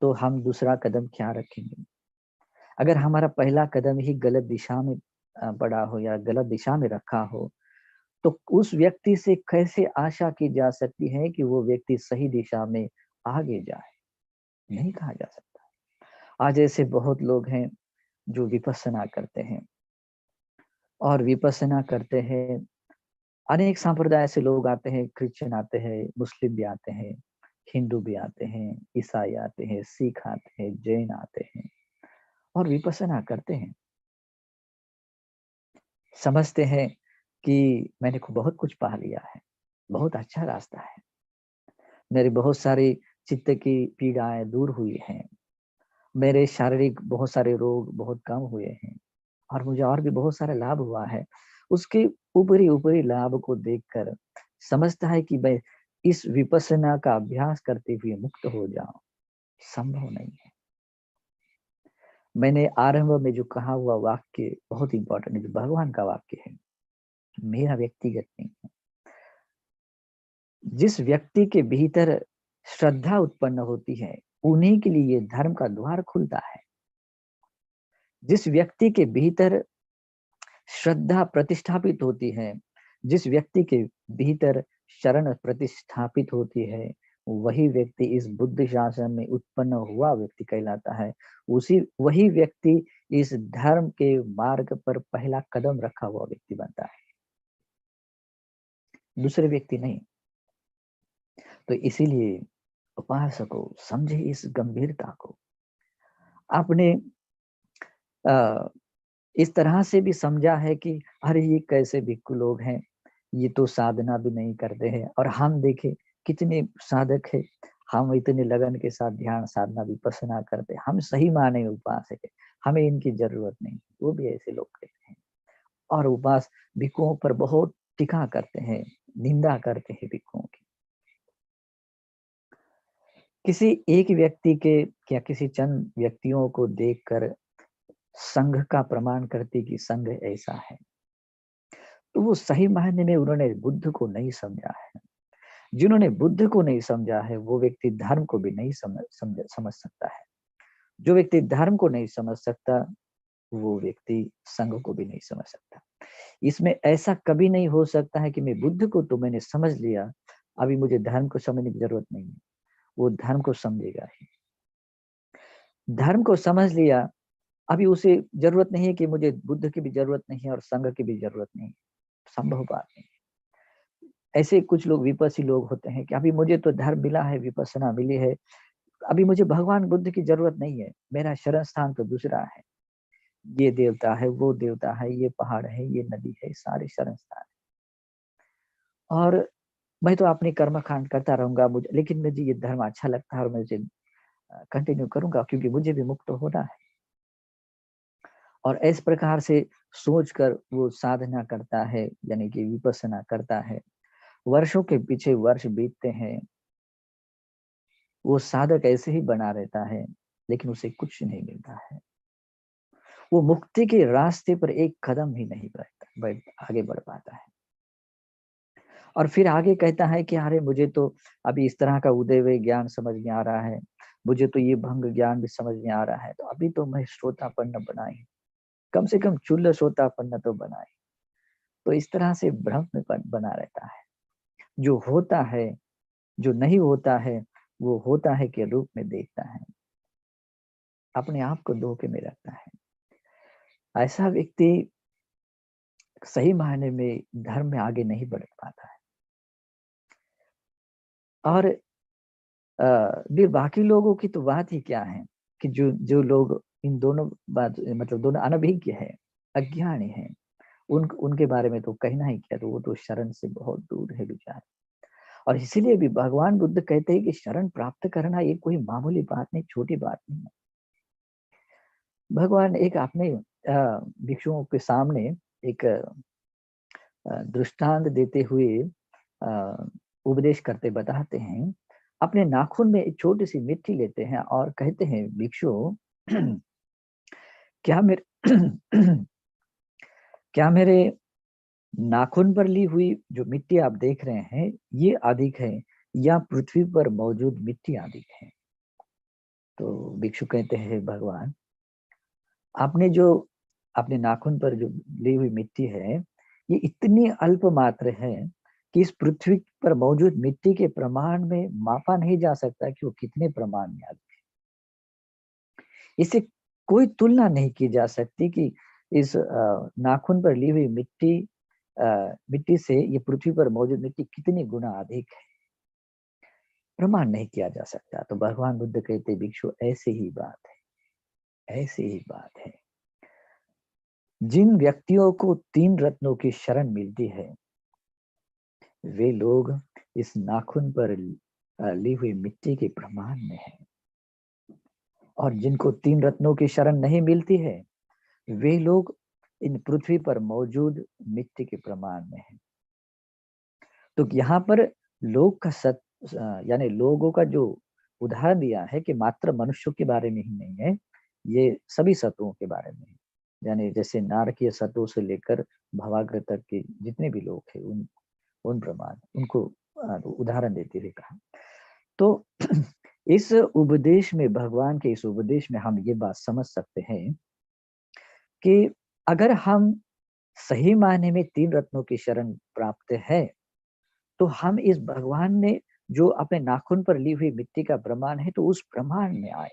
तो हम दूसरा कदम क्या रखेंगे? अगर हमारा पहला कदम ही गलत दिशा में पड़ा हो या गलत दिशा में रखा हो, तो उस व्यक्ति से कैसे आशा की जा सकती है कि वो व्यक्ति सही दिशा में आगे जाए? नहीं कहा जा सकता। आज ऐसे बहुत लोग हैं जो विपश्यना करते हैं और विपश्यना करते हैं। अनेक संप्रदाय से लोग आते हैं, क्रिश्चियन आते हैं, मुस्लिम भी आते हैं, हिंदू भी आते हैं, ईसाई आते हैं, सिख आते हैं, जैन आते हैं और विपश्यना करते हैं। समझते हैं कि मैंने बहुत कुछ पा लिया है, बहुत अच्छा रास्ता है, मेरी बहुत सारी चित्त की पीड़ाएं दूर हुई हैं, मेरे शारीरिक बहुत सारे रोग बहुत कम हुए हैं और मुझे और भी बहुत सारा लाभ हुआ है। उसके ऊपरी ऊपरी लाभ को देखकर समझता है कि मैं इस विपश्यना का अभ्यास करते हुए मुक्त हो जाऊं, संभव नहीं है। मैंने आरंभ में जो कहा हुआ वाक्य बहुत इंपॉर्टेंट है, जो भगवान का वाक्य है, मेरा व्यक्तिगत नहीं है। जिस व्यक्ति के भीतर श्रद्धा उत्पन्न होती है, उन्हीं के लिए धर्म का द्वार खुलता है। जिस व्यक्ति के भीतर श्रद्धा प्रतिष्ठापित होती है, जिस व्यक्ति के भीतर शरण प्रतिष्ठापित होती है, वही व्यक्ति इस बुद्ध शासन में उत्पन्न हुआ व्यक्ति कहलाता है। वही व्यक्ति इस धर्म के मार्ग पर पहला कदम रखा हुआ व्यक्ति बनता है, दूसरे व्यक्ति नहीं। तो इसीलिए उपासकों, समझे इस गंभीरता को। आपने इस तरह से भी समझा है कि अरे ये कैसे भिक्षु लोग हैं, ये तो साधना भी नहीं करते हैं, और हम देखें कितने साधक है, हम इतने लगन के साथ ध्यान साधना विपश्यना करते हैं, हम सही माने उपासक है, हमें इनकी जरूरत नहीं। वो भी ऐसे लोग कहते हैं और उपास भिक्षुओं पर बहुत टीका करते हैं, निंदा करते हैं भिक्षुओं की। किसी एक व्यक्ति के या किसी चंद व्यक्तियों को देखकर संघ का प्रमाण करते कि संघ ऐसा है, तो वो सही मायने में उन्होंने बुद्ध को नहीं समझा है। जिन्होंने बुद्ध को नहीं समझा है वो व्यक्ति धर्म को भी नहीं समझ सकता है। जो व्यक्ति धर्म को नहीं समझ सकता वो व्यक्ति संघ को भी नहीं समझ सकता। इसमें ऐसा कभी नहीं हो सकता है कि मैं बुद्ध को तो मैंने समझ लिया, अभी मुझे धर्म को समझने की जरूरत नहीं है। वो धर्म को समझेगा ही। धर्म को समझ लिया, अभी उसे जरूरत नहीं है कि मुझे बुद्ध की भी जरूरत नहीं है और संघ की भी जरूरत नहीं है। संभव बात नहीं। ऐसे कुछ लोग विपस्सी लोग होते हैं कि अभी मुझे तो धर्म मिला है, विपස්සना मिली है, अभी मुझे भगवान बुद्ध की जरूरत नहीं है, मेरा शरण स्थान तो दूसरा है, ये देवता है, वो देवता है, ये पहाड़ है, ये नदी है, सारे शरण स्थान है। और मैं तो अपने कर्म कांड करता रहूंगा, मुझे लेकिन मुझे ये धर्म अच्छा लगता है और मैं इसे कंटिन्यू करूंगा क्योंकि मुझे भी मुक्त होना है। और इस प्रकार से सोचकर वो साधना करता है, यानी कि विपස්සना करता है। वर्षों के पीछे वर्ष बीतते हैं, वो साधक ऐसे ही बना रहता है, लेकिन उसे कुछ नहीं मिलता है। वो मुक्ति के रास्ते पर एक कदम ही नहीं आगे बढ़ पाता है। और फिर आगे कहता है कि अरे मुझे तो अभी इस तरह का उदय हुए ज्ञान समझ में आ रहा है, मुझे तो ये भंग ज्ञान भी समझ में आ रहा है, तो अभी तो मैं श्रोतापन्न बनाई, कम से कम चुल्ल श्रोतापन्न तो बनाए। तो इस तरह से भ्रम में बना रहता है। जो होता है, जो नहीं होता है, वो होता है के रूप में देखता है, अपने आप को धोखे में रखता है। ऐसा व्यक्ति सही मायने में धर्म में आगे नहीं बढ़ पाता है। और फिर बाकी लोगों की तो बात ही क्या है कि जो जो लोग इन दोनों बात मतलब दोनों अनभिज्ञ है, अज्ञानी है, उनके बारे में तो कहना ही क्या, तो वो तो शरण से बहुत दूर है बेचारे। और इसीलिए भी भगवान बुद्ध कहते हैं कि शरण प्राप्त करना ये कोई मामूली बात नहीं, छोटी बात नहीं है। भगवान एक अपने भिक्षुओं के सामने एक दृष्टांत देते हुए उपदेश करते बताते हैं। अपने नाखून में एक छोटी सी मिट्टी लेते हैं और कहते हैं, भिक्षु क्या मेरे क्या मेरे नाखून पर ली हुई जो मिट्टी आप देख रहे हैं ये अधिक है या पृथ्वी पर मौजूद मिट्टी अधिक है? तो भिक्षु कहते हैं, भगवान आपने जो अपने नाखून पर जो ली हुई मिट्टी है ये इतनी अल्प मात्र है कि इस पृथ्वी पर मौजूद मिट्टी के प्रमाण में मापा नहीं जा सकता कि वो कितने प्रमाण में अधिक है। इसे कोई तुलना नहीं की जा सकती कि इस नाखून पर ली हुई मिट्टी से ये पृथ्वी पर मौजूद मिट्टी कितनी गुना अधिक है, प्रमाण नहीं किया जा सकता। तो भगवान बुद्ध कहते, भिक्षु ऐसी ही बात है, ऐसी ही बात है। जिन व्यक्तियों को 3 रत्नों की शरण मिलती है वे लोग इस नाखून पर ली हुई मिट्टी के प्रमाण में है, और जिनको 3 रत्नों की शरण नहीं मिलती है वे लोग इन पृथ्वी पर मौजूद मिट्टी के प्रमाण में है। तो यहाँ पर लोग का यानी लोगों का जो उदाहरण दिया है कि मात्र मनुष्यों के बारे में ही नहीं है, ये सभी सत्वों के बारे में है। यानी जैसे नारकीय सत्वों से लेकर भवाग्र तक के जितने भी लोग हैं उन प्रमाण उनको उदाहरण देते हुए कहा। तो इस उपदेश में, भगवान के इस उपदेश में हम ये बात समझ सकते हैं कि अगर हम सही मायने में 3 रत्नों की शरण प्राप्त है तो हम इस भगवान ने जो अपने नाखून पर ली हुई मिट्टी का प्रमाण है तो उस प्रमाण में आए,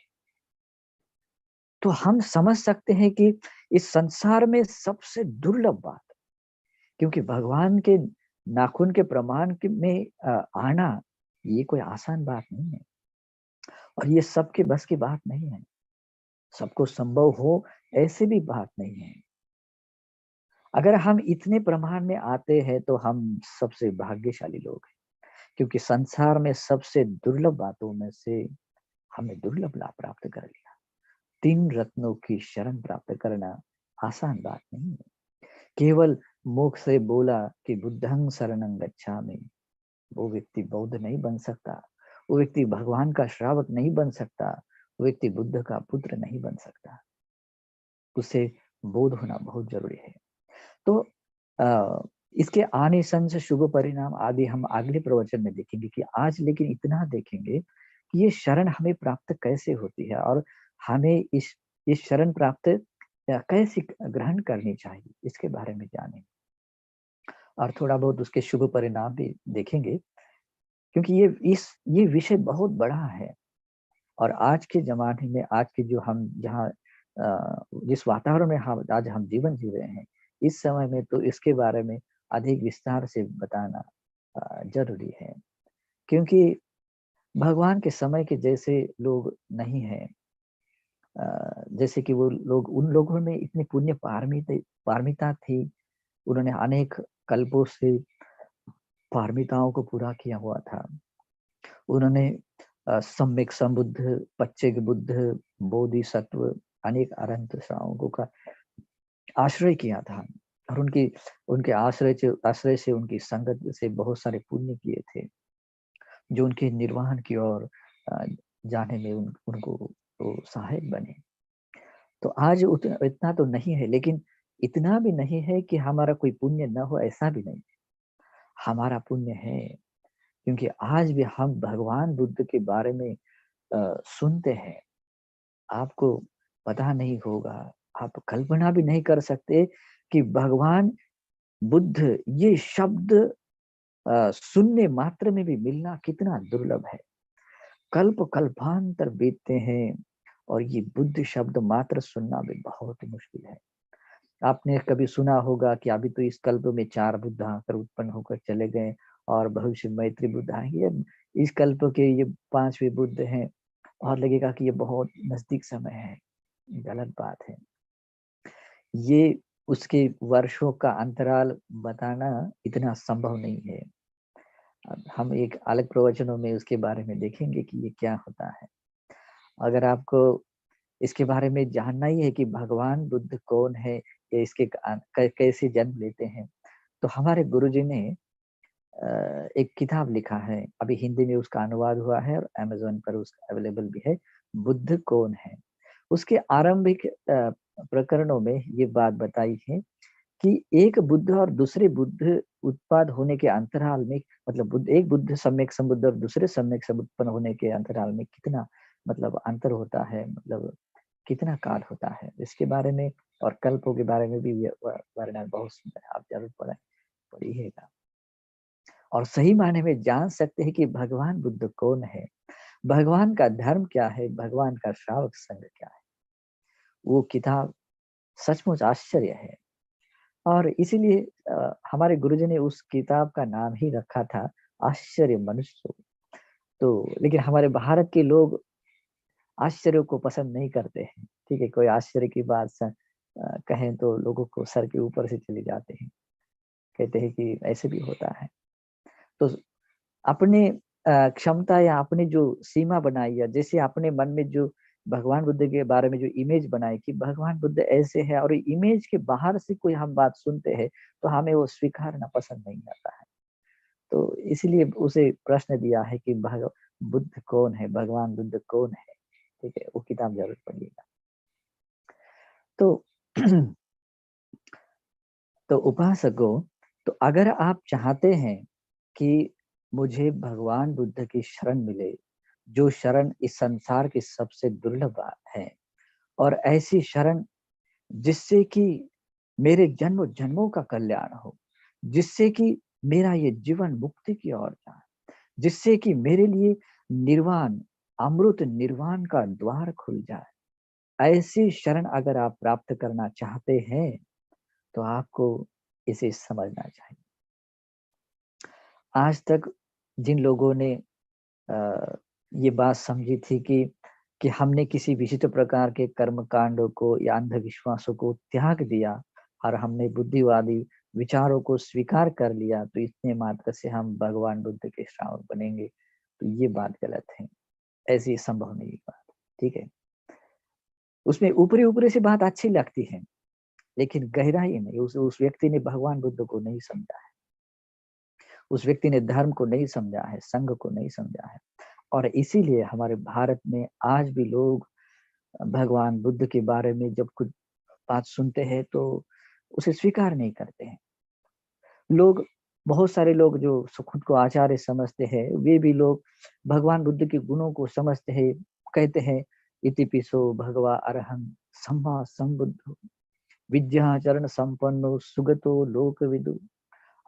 तो हम समझ सकते हैं कि इस संसार में सबसे दुर्लभ बात, क्योंकि भगवान के नाखून के प्रमाण में आना ये कोई आसान बात नहीं है, और ये सबके बस की बात नहीं है, सबको संभव हो ऐसी भी बात नहीं है। अगर हम इतने प्रमाण में आते हैं तो हम सबसे भाग्यशाली लोग हैं, क्योंकि संसार में सबसे दुर्लभ बातों में से हमने दुर्लभ लाभ प्राप्त कर लिया। 3 रत्नों की शरण प्राप्त करना आसान बात नहीं है। केवल मुख से बोला कि बुद्धं शरणं गच्छामि, वो व्यक्ति बौद्ध नहीं बन सकता, वो व्यक्ति भगवान का श्रावक नहीं बन सकता, वो व्यक्ति बुद्ध का पुत्र नहीं बन सकता। उसे बोध होना बहुत जरूरी है। तो इसके आनिसंस, शुभ परिणाम आदि हम अगले प्रवचन में देखेंगे कि आज लेकिन इतना देखेंगे कि ये शरण हमें प्राप्त कैसे होती है और हमें इस शरण प्राप्त कैसे ग्रहण करनी चाहिए, इसके बारे में जानेंगे और थोड़ा बहुत उसके शुभ परिणाम भी देखेंगे, क्योंकि ये विषय बहुत बड़ा है। और आज के ज़माने में, आज की जो हम जहाँ जिस वातावरण में हम आज हम जीवन जी रहे हैं, इस समय में तो इसके बारे में अधिक विस्तार से बताना ज़रूरी है। क्योंकि भगवान के समय के जैसे लोग नहीं हैं। जैसे कि वो लोग, उन लोगों में इतनी पुण्य पारमिता थी, उन्होंने अनेक कल्पों से पारमिताओं को पूरा किया हुआ था। उन्होंने सम्यक संबुद्ध, पच्चेक बुद्ध, बोधिसत्व, अनेक अनंत श्रावकों का आश्रय किया था, और उनके आश्रय से उनकी संगत से बहुत सारे पुण्य किए थे, जो उनके निर्वाण की ओर जाने में उनको तो सहायक बने। तो आज इतना तो नहीं है, लेकिन इतना भी नहीं है कि हमारा कोई पुण्य न हो, ऐसा भी नहीं। हमारा पुण्य है, क्योंकि आज भी हम भगवान बुद्ध के बारे में सुनते हैं। आपको पता नहीं होगा, आप कल्पना भी नहीं कर सकते कि भगवान बुद्ध ये शब्द सुनने मात्र में भी मिलना कितना दुर्लभ है। कल्प कल्पांतर बीतते हैं और ये बुद्ध शब्द मात्र सुनना भी बहुत मुश्किल है। आपने कभी सुना होगा कि अभी तो इस कल्प में 4 बुद्ध आकर उत्पन्न होकर चले गए और भविष्य मैत्री बुद्ध आएंगे। इस कल्प के ये 5वें बुद्ध हैं और लगेगा कि ये बहुत नजदीक समय है। गलत बात है। ये उसके वर्षों का अंतराल बताना इतना संभव नहीं है। अब हम एक अलग प्रवचनों में उसके बारे में देखेंगे कि ये क्या होता है। अगर आपको इसके बारे में जानना ही है कि भगवान बुद्ध कौन है या इसके कैसे जन्म लेते हैं, तो हमारे गुरुजी ने एक किताब लिखा है। अभी हिंदी में उसका अनुवाद हुआ है और अमेज़न पर उसका अवेलेबल भी है। बुद्ध कौन है? उसके आरंभिक प्रकरणों में ये बात बताई है कि एक बुद्ध और दूसरे बुद्ध उत्पाद होने के अंतराल में, मतलब बुद्ध, एक बुद्ध सम्यक संबुद्ध और दूसरे सम्यक संबुद्ध होने के अंतराल में कितना मतलब अंतर होता है, मतलब कितना काल होता है, इसके बारे में और कल्पों के बारे में भी ये वर्णन बहुत सुंदर है। आप जरूर पढ़िएगा और सही मायने में जान सकते हैं कि भगवान बुद्ध कौन है, भगवान का धर्म क्या है, भगवान का श्रावक संघ क्या है। वो किताब सचमुच आश्चर्य है और इसीलिए हमारे गुरुजी ने उस किताब का नाम ही रखा था आश्चर्य मनुष्य। तो लेकिन हमारे भारत के लोग आश्चर्य को पसंद नहीं करते हैं। ठीक है, कोई आश्चर्य की बात कहें तो लोगों को सर के ऊपर से चले जाते हैं, कहते हैं कि ऐसे भी होता है। तो अपने क्षमता या अपनी जो सीमा बनाई है, जैसे अपने मन में जो भगवान बुद्ध के बारे में जो इमेज बनाई कि भगवान बुद्ध ऐसे है और इमेज के बाहर से कोई हम बात सुनते हैं तो हमें वो स्वीकारना पसंद नहीं आता है। तो इसलिए उसे प्रश्न दिया है कि बुद्ध कौन है, भगवान बुद्ध कौन है। ठीक है, वो किताब जरूर पढ़िएगा। तो तो उपासकों, तो अगर आप चाहते हैं कि मुझे भगवान बुद्ध की शरण मिले, जो शरण इस संसार की सबसे दुर्लभ बात है, और ऐसी शरण जिससे कि मेरे जन्म जन्मों का कल्याण हो, जिससे कि मेरा ये जीवन मुक्ति की ओर जाए, जिससे कि मेरे लिए निर्वाण, अमृत निर्वाण का द्वार खुल जाए, ऐसी शरण अगर आप प्राप्त करना चाहते हैं तो आपको इसे समझना चाहिए। आज तक जिन लोगों ने ये बात समझी थी कि हमने किसी विशिष्ट प्रकार के कर्म कांडों को या अंधविश्वासों को त्याग दिया और हमने बुद्धिवादी विचारों को स्वीकार कर लिया, तो इतने मात्र से हम भगवान बुद्ध के श्रावक बनेंगे, तो ये बात गलत है। ऐसी संभव नहीं बात। ठीक है, उसमें ऊपरी ऊपरी से बात अच्छी लगती है लेकिन गहराई नहीं। उस व्यक्ति ने भगवान बुद्ध को नहीं समझा है, उस व्यक्ति ने धर्म को नहीं समझा है, संघ को नहीं समझा है। और इसीलिए हमारे भारत में आज भी लोग भगवान बुद्ध के बारे में जब कुछ बात सुनते हैं तो उसे स्वीकार नहीं करते हैं। लोग, बहुत सारे लोग जो खुद को आचार्य समझते हैं, वे भी लोग भगवान बुद्ध के गुणों को समझते हैं, कहते हैं इतिपिसो भगवा अरहं सम्मा संबुद्धो विद्याचरण संपन्नो सुगतो लोकविदु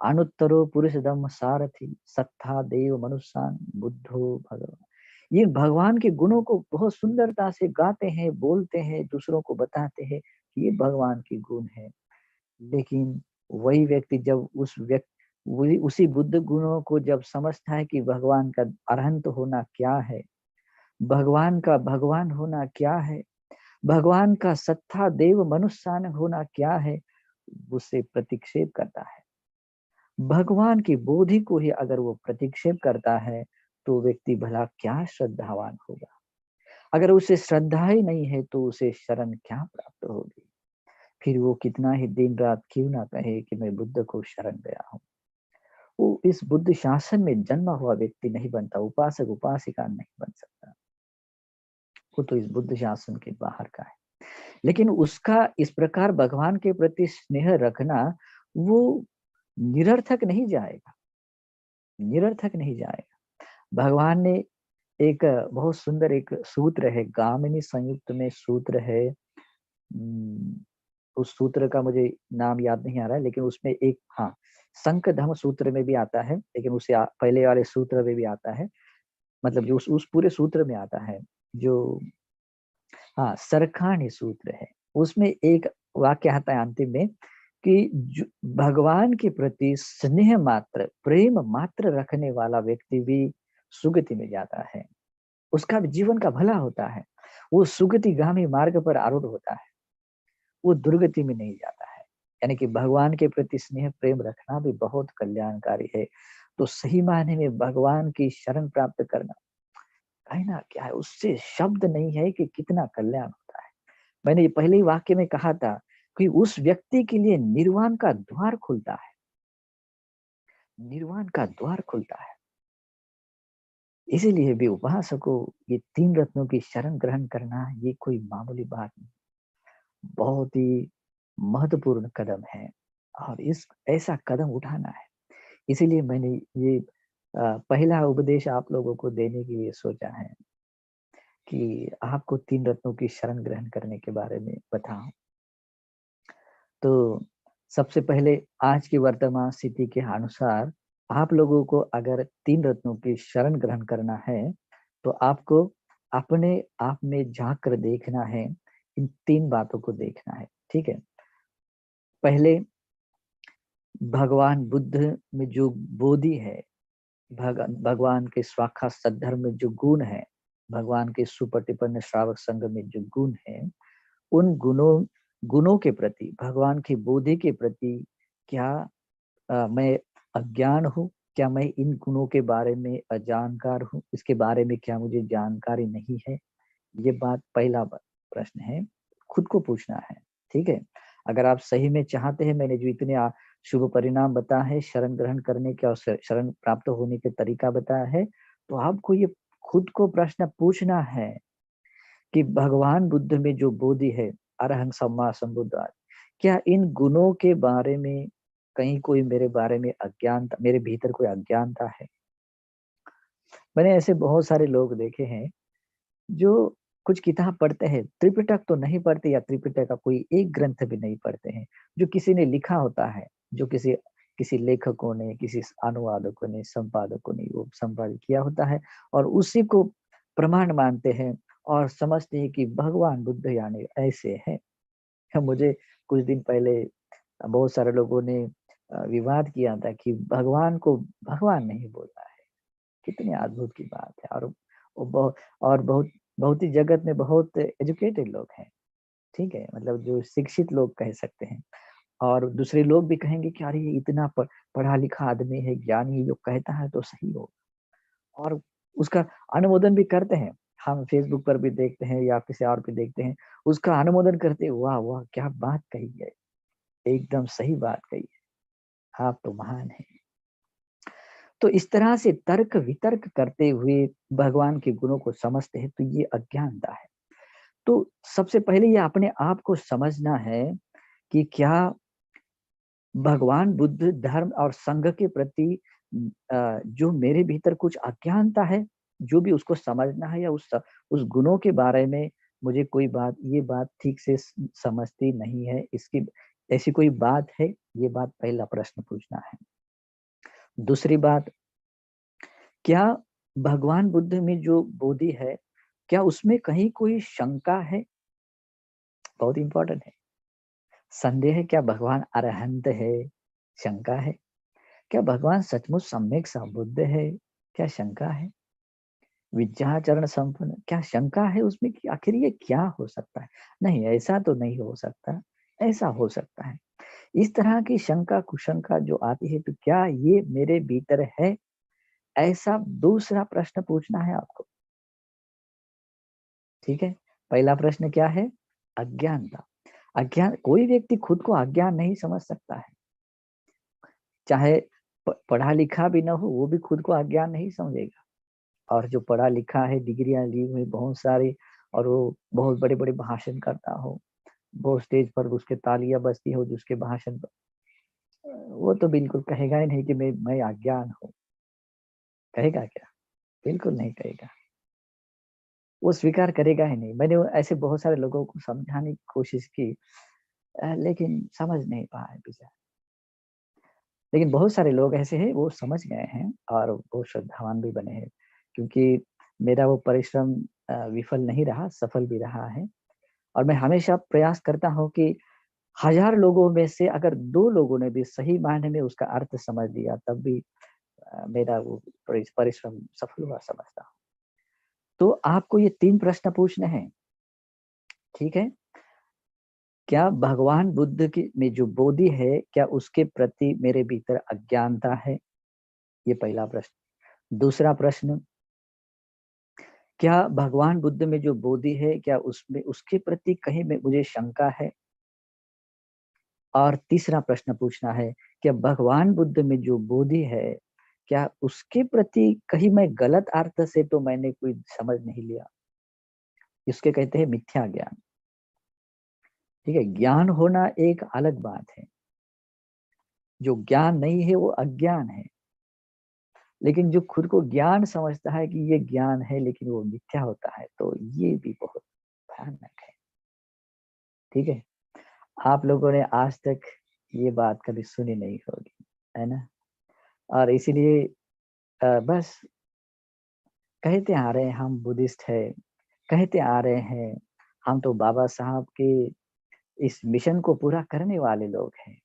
अनुत्तरो पुरुष धम्म सारथी सत्ता देव मनुष्यान बुद्धो भगवान। ये भगवान के गुणों को बहुत सुंदरता से गाते हैं, बोलते हैं, दूसरों को बताते हैं कि ये भगवान के गुण है। लेकिन वही व्यक्ति जब उसी बुद्ध गुणों को जब समझता है कि भगवान का अरहंत होना क्या है, भगवान का भगवान होना क्या है, भगवान का सत्ता देव मनुष्यान होना क्या है, उसे प्रतिक्षेप करता है। भगवान की बोधि को ही अगर वो प्रतिक्षेप करता है तो व्यक्ति भला क्या श्रद्धावान होगा। अगर उसे श्रद्धा ही नहीं है तो उसे शरण क्या प्राप्त होगी। फिर वो कितना ही दिन रात क्यों ना कहे कि मैं बुद्ध को शरण गया हूँ, वो इस बुद्ध शासन में जन्मा हुआ व्यक्ति नहीं बनता, उपासक उपासिका नहीं बन सकता। वो तो इस बुद्ध शासन के बाहर का है। लेकिन उसका इस प्रकार भगवान के प्रति स्नेह रखना वो निरर्थक नहीं जाएगा, निरर्थक नहीं जाएगा। भगवान ने एक बहुत सुंदर एक सूत्र है, गामिनी संयुक्त में सूत्र है। उस सूत्र का मुझे नाम याद नहीं आ रहा है, लेकिन उसमें एक, हाँ, संक धम सूत्र में भी आता है, लेकिन उससे पहले वाले सूत्र में भी आता है, मतलब जो उस पूरे सूत्र में आता है जो, हाँ, सरखाणी सूत्र है। उसमें एक वाक्य आता है अंतिम में कि भगवान के प्रति स्नेह मात्र, प्रेम मात्र रखने वाला व्यक्ति भी सुगति में जाता है। उसका भी जीवन का भला होता है। वो सुगतिगामी मार्ग पर आरूढ़ होता है। वो दुर्गति में नहीं जाता है। यानी कि भगवान के प्रति स्नेह प्रेम रखना भी बहुत कल्याणकारी है। तो सही मायने में भगवान की शरण प्राप्त करना, कहीं ना क्या है, उससे शब्द नहीं है कि कितना कल्याण होता है। मैंने ये पहले ही वाक्य में कहा था कि उस व्यक्ति के लिए निर्वाण का द्वार खुलता है। निर्वाण का द्वार खुलता है। इसीलिए भी उपासकों ये 3 रत्नों की शरण ग्रहण करना ये कोई मामूली बात नहीं, बहुत ही महत्वपूर्ण कदम है और इस ऐसा कदम उठाना है। इसीलिए मैंने ये पहला उपदेश आप लोगों को देने के लिए सोचा है कि आपको 3 रत्नों की शरण ग्रहण करने के बारे में बताऊं। तो सबसे पहले आज की वर्तमान स्थिति के अनुसार आप लोगों को अगर 3 रत्नों की शरण ग्रहण करना है, तो आपको अपने आप में झाँक कर देखना है, इन 3 बातों को देखना है, ठीक है? पहले भगवान बुद्ध में जो बोधि है, भगवान के स्वाखा सद्धर्म में जो गुण है, भगवान के सुपटिपन्न श्रावक संघ में जो गुण है, उन गुणों के प्रति, भगवान की बोधि के प्रति क्या मैं अज्ञान हूँ? क्या मैं इन गुणों के बारे में अजानकार हूँ? इसके बारे में क्या मुझे जानकारी नहीं है? ये बात पहला प्रश्न है, खुद को पूछना है, ठीक है? अगर आप सही में चाहते हैं, मैंने जो इतने शुभ परिणाम बताया है, शरण ग्रहण करने के और शरण प्राप्त होने के तरीका बताया है, तो आपको ये खुद को प्रश्न पूछना है कि भगवान बुद्ध में जो बोधि है, अरहं सम्मा संबुद्ध, क्या इन गुणों के बारे में कहीं कोई मेरे बारे में अज्ञानता, मेरे भीतर कोई अज्ञानता है? मैंने ऐसे बहुत सारे लोग देखे हैं जो कुछ किताब पढ़ते हैं, त्रिपिटक तो नहीं पढ़ते या त्रिपिटक का कोई एक ग्रंथ भी नहीं पढ़ते हैं, जो किसी ने लिखा होता है, जो किसी किसी लेखकों ने, किसी अनुवादकों ने, संपादकों ने वो संपादित किया होता है और उसी को प्रमाण मानते हैं और समझते हैं कि भगवान बुद्ध यानी ऐसे हैं। मुझे कुछ दिन पहले बहुत सारे लोगों ने विवाद किया था कि भगवान को भगवान नहीं बोलना है। कितनी अद्भुत की बात है। और वो बहुत और बहुत बहुत ही जगत में बहुत एजुकेटेड लोग हैं, ठीक है? मतलब जो शिक्षित लोग कह सकते हैं और दूसरे लोग भी कहेंगे कि अरे ये इतना पढ़ा लिखा आदमी है, ज्ञानी, जो कहता है तो सही हो, और उसका अनुमोदन भी करते हैं। हम फेसबुक पर भी देखते हैं या किसी और पे देखते हैं, उसका अनुमोदन करते हैं, वाह वाह क्या बात कही है, एकदम सही बात कही है, आप तो महान हैं। तो इस तरह से तर्क वितर्क करते हुए भगवान के गुणों को समझते हैं, तो ये अज्ञानता है। तो सबसे पहले ये अपने आप को समझना है कि क्या भगवान बुद्ध, धर्म और संघ के प्रति जो मेरे भीतर कुछ अज्ञानता है, जो भी उसको समझना है, या उस गुणों के बारे में मुझे कोई बात, ये बात ठीक से समझती नहीं है, इसकी ऐसी कोई बात है? ये बात पहला प्रश्न पूछना है। दूसरी बात, क्या भगवान बुद्ध में जो बोधि है, क्या उसमें कहीं कोई शंका है? बहुत इंपॉर्टेंट है। संदेह है, क्या भगवान अरहंत है? शंका है। क्या भगवान सचमुच सम्यक संबुद्ध है? क्या शंका है? विद्याचरण संपन्न, क्या शंका है उसमें कि आखिर ये क्या हो सकता है? नहीं, ऐसा तो नहीं हो सकता, ऐसा हो सकता है। इस तरह की शंका कुशंका जो आती है, तो क्या ये मेरे भीतर है? ऐसा दूसरा प्रश्न पूछना है आपको, ठीक है? पहला प्रश्न क्या है? अज्ञानता। अज्ञान, कोई व्यक्ति खुद को अज्ञान नहीं समझ सकता है, चाहे पढ़ा लिखा भी ना हो, वो भी खुद को अज्ञान नहीं समझेगा। और जो पढ़ा लिखा है, डिग्रियां ली हुई बहुत सारी, और वो बहुत बड़े बड़े भाषण करता हो, वो स्टेज पर उसके तालियां बजती हो जिसके भाषण पर, वो तो बिल्कुल कहेगा ही नहीं कि मैं अज्ञान हूँ। कहेगा क्या? बिल्कुल नहीं कहेगा। वो स्वीकार करेगा ही नहीं। मैंने ऐसे बहुत सारे लोगों को समझाने की कोशिश की, लेकिन समझ नहीं पाए बेचारे। लेकिन बहुत सारे लोग ऐसे हैं, वो समझ गए हैं और वो श्रद्धावान भी बने हैं, क्योंकि मेरा वो परिश्रम विफल नहीं रहा, सफल भी रहा है। और मैं हमेशा प्रयास करता हूँ कि 1000 लोगों में से अगर 2 लोगों ने भी सही मायने में उसका अर्थ समझ लिया, तब भी मेरा वो परिश्रम सफल हुआ समझता हूँ। तो आपको ये 3 प्रश्न पूछने हैं, ठीक है? क्या भगवान बुद्ध की में जो बोधि है, क्या उसके प्रति मेरे भीतर अज्ञानता है? ये पहला प्रश्न। दूसरा प्रश्न, क्या भगवान बुद्ध में जो बोधि है, क्या उसमें उसके प्रति कहीं में मुझे शंका है? और तीसरा प्रश्न पूछना है, क्या भगवान बुद्ध में जो बोधि है, क्या उसके प्रति कहीं मैं गलत अर्थ से तो मैंने कोई समझ नहीं लिया? इसके कहते हैं मिथ्या ज्ञान। ठीक है, ज्ञान होना एक अलग बात है, जो ज्ञान नहीं है वो अज्ञान है। लेकिन जो खुद को ज्ञान समझता है कि ये ज्ञान है लेकिन वो मिथ्या होता है, तो ये भी बहुत भयानक है। ठीक है, आप लोगों ने आज तक ये बात कभी सुनी नहीं होगी, है ना? और इसीलिए बस कहते आ रहे हैं हम बुद्धिस्ट है, कहते आ रहे हैं हम तो बाबा साहब के इस मिशन को पूरा करने वाले लोग हैं,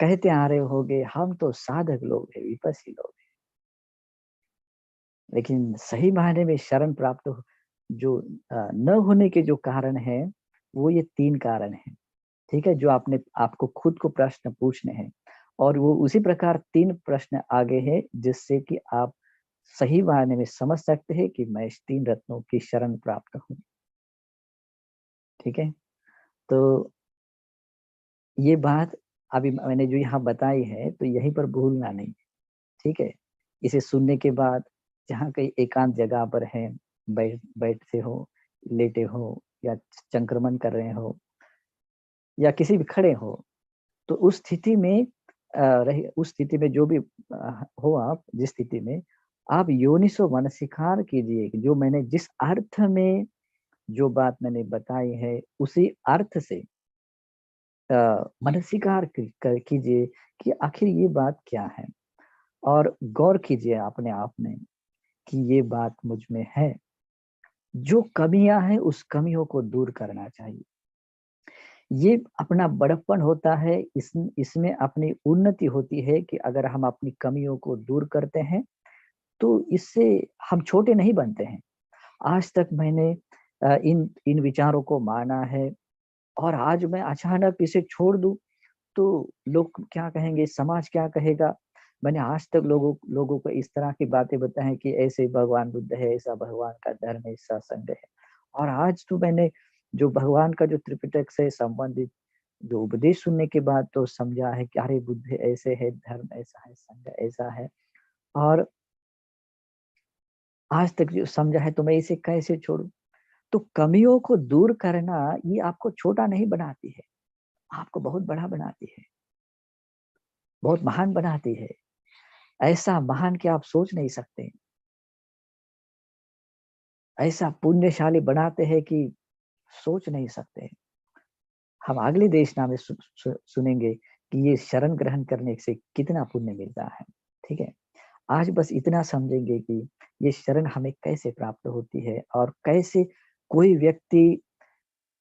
कहते आ रहे होगे हम तो साधक लोग हैं, विपस्सी लोग हैं। लेकिन सही मायने में शरण प्राप्त जो न होने के जो कारण है, वो ये 3 कारण हैं। ठीक है, जो आपने आपको खुद को प्रश्न पूछने हैं, और वो उसी प्रकार 3 प्रश्न आगे हैं जिससे कि आप सही मायने में समझ सकते हैं कि मैं इस 3 रत्नों की शरण प्राप्त हूँ। ठीक है? तो ये बात अभी मैंने जो यहाँ बताई है, तो यहीं पर भूलना नहीं, ठीक है? इसे सुनने के बाद जहाँ कहीं एकांत जगह पर हैं, बैठते हो, लेटे हो या संक्रमण कर रहे हो या किसी भी खड़े हो, तो उस स्थिति में उस स्थिति में जो भी हो आप जिस स्थिति में, आप योनिसो मनसिकार कीजिए कि जो मैंने जिस अर्थ में जो बात मैंने बताई है, उसी अर्थ से मनसिकार कीजिए कि आखिर ये बात क्या है? और गौर कीजिए अपने आप में कि ये बात मुझ में है। जो कमियाँ हैं, उस कमियों को दूर करना चाहिए। ये अपना बड़प्पन होता है, इसमें अपनी उन्नति होती है कि अगर हम अपनी कमियों को दूर करते हैं, तो इससे हम छोटे नहीं बनते हैं। आज तक मैंने इन इन विचारों को माना है और आज मैं अचानक इसे छोड़ दूँ, तो लोग क्या कहेंगे, समाज क्या कहेगा? मैंने आज तक लोगों लोगों को इस तरह की बातें बताई कि ऐसे भगवान बुद्ध है, ऐसा भगवान का धर्म है, ऐसा संघ है। और आज तो मैंने जो भगवान का जो त्रिपिटक से संबंधित जो उपदेश सुनने के बाद तो समझा है कि अरे बुद्ध ऐसे है, धर्म ऐसा है, संघ ऐसा है। और आज तक जो समझा है तो मैं इसे कैसे छोड़ूँ? तो कमियों को दूर करना ये आपको छोटा नहीं बनाती है, आपको बहुत बड़ा बनाती है, बहुत महान बनाती है। ऐसा महान कि आप सोच नहीं सकते। ऐसा पुण्यशाली बनाते हैं कि सोच नहीं सकते। हम अगले देशना में सुनेंगे कि ये शरण ग्रहण करने से कितना पुण्य मिलता है। ठीक है? आज बस इतना समझेंगे कि ये शरण हमें कैसे प्राप्त होती है और कैसे कोई व्यक्ति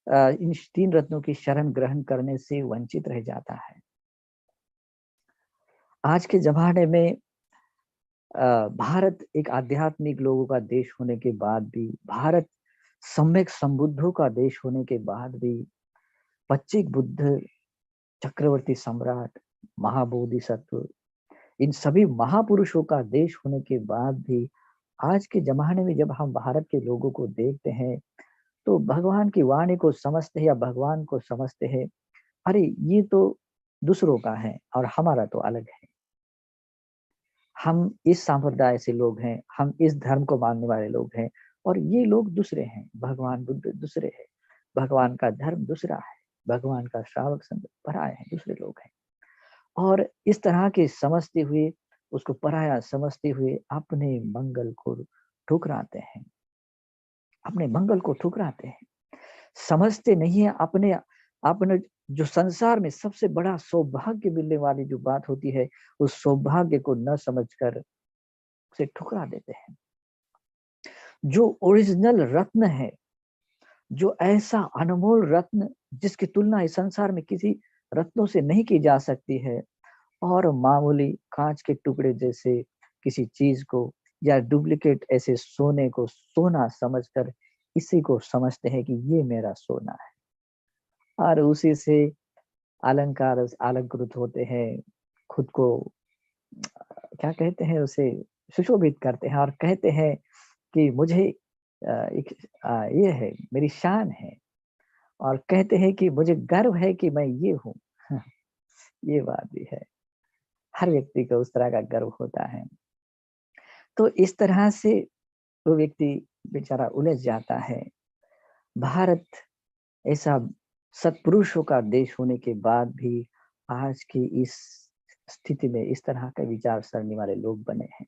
इन 3 रत्नों की शरण ग्रहण करने से वंचित रह जाता है। आज के ज़माने में भारत एक आध्यात्मिक लोगों का देश होने के बाद भी, भारत सम्यक संबुद्धों का देश होने के बाद भी, पच्चीक बुद्ध, चक्रवर्ती सम्राट, महाबोधिसत्व, इन सभी महापुरुषों का देश होने के बाद भी, आज के ज़माने में जब हम भारत के लोगों को देखते हैं, तो भगवान की वाणी को समझते हैं या भगवान को समझते हैं, अरे! ये तो दूसरों का है और हमारा तो अलग है। हम इस संप्रदाय से लोग हैं, हम इस धर्म को मानने वाले लोग हैं और ये लोग दूसरे हैं, भगवान बुद्ध दूसरे हैं, भगवान का धर्म दूसरा है, भगवान का श्रावक संघ पराये हैं, दूसरे लोग हैं। और इस तरह के समझते हुए, उसको पराया समझते हुए अपने मंगल को ठुकराते हैं, अपने मंगल को ठुकराते हैं। समझते नहीं है अपने अपने जो संसार में सबसे बड़ा सौभाग्य मिलने वाली जो बात होती है, उस सौभाग्य को न समझकर उसे ठुकरा देते हैं। जो ओरिजिनल रत्न है, जो ऐसा अनमोल रत्न जिसकी तुलना इस संसार में किसी रत्नों से नहीं की जा सकती है, और मामूली कांच के टुकड़े जैसे किसी चीज को या डुप्लीकेट ऐसे सोने को सोना समझकर इसी को समझते हैं कि ये मेरा सोना है, और उसी से अलंकार अलंकृत होते हैं, खुद को क्या कहते हैं उसे सुशोभित करते हैं और कहते हैं कि मुझे एक ये है, मेरी शान है, और कहते हैं कि मुझे गर्व है कि मैं ये हूँ। ये बात भी है, हर व्यक्ति को उस तरह का गर्व होता है। तो इस तरह से वो व्यक्ति बेचारा उलझ जाता है। भारत ऐसा सत्पुरुषों का देश होने के बाद भी आज की इस स्थिति में इस तरह का विचार सरणी वाले लोग बने हैं।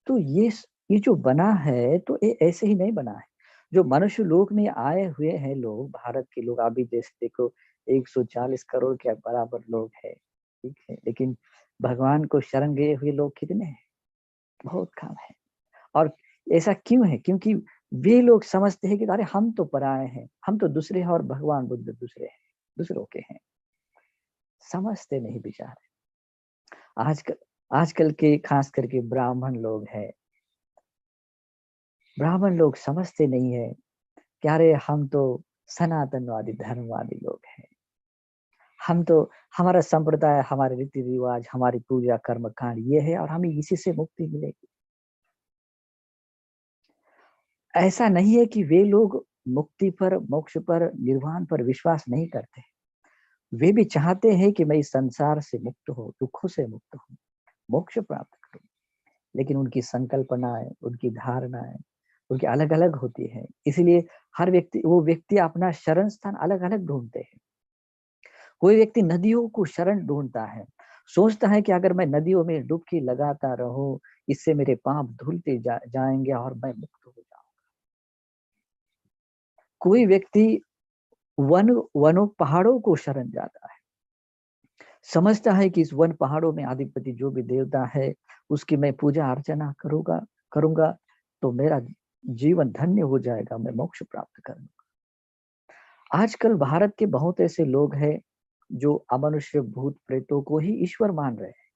तो ये जो बना है तो ये ऐसे ही नहीं बना है। जो मनुष्य लोक में आए हुए हैं लोग, भारत के लोग, अभी जैसे देखो 140 करोड़ के बराबर लोग हैं, ठीक है, लेकिन भगवान को शरण गए हुए लोग कितने हैं? बहुत कम है। और ऐसा क्यों है? क्योंकि वे लोग समझते हैं कि अरे हम तो पराये हैं, हम तो दूसरे हैं और भगवान बुद्ध दूसरे हैं, दूसरों के हैं। समझते नहीं बेचारे। आजकल आजकल के खास करके ब्राह्मण लोग हैं, ब्राह्मण लोग समझते नहीं है कि अरे हम तो सनातनवादी धर्मवादी लोग हैं। हम तो, हमारा संप्रदाय, हमारे रीति रिवाज, हमारी पूजा कर्म कांड ये है और हमें इसी से मुक्ति मिलेगी। ऐसा नहीं है कि वे लोग मुक्ति पर, मोक्ष पर, निर्वाण पर विश्वास नहीं करते। वे भी चाहते हैं कि मैं इस संसार से मुक्त हूँ, दुखों से मुक्त हूँ, मोक्ष प्राप्त करूँ। लेकिन उनकी संकल्पनाएं, उनकी धारणाएं उनकी अलग-अलग होती है। इसलिए हर व्यक्ति, वो व्यक्ति अपना शरण स्थान अलग-अलग ढूँढते हैं। कोई व्यक्ति नदियों को शरण ढूँढता है, सोचता है कि अगर मैं नदियों में डुबकी लगाता रहूँ, इससे मेरे पाप धुलते जाएँगे और मैं मुक्त हो जाऊँगा। कोई व्यक्ति वनों पहाड़ों को शरण जाता है, समझता है कि इस वन पहाड़ों में अधिपति जो भी देवता है, उसकी मैं पूजा अर्चना करूँगा तो मेरा जीवन धन्य हो जाएगा, मैं मोक्ष प्राप्त करूँगा। आजकल भारत के बहुत ऐसे लोग हैं जो अमनुष्य भूत प्रेतों को ही ईश्वर मान रहे हैं।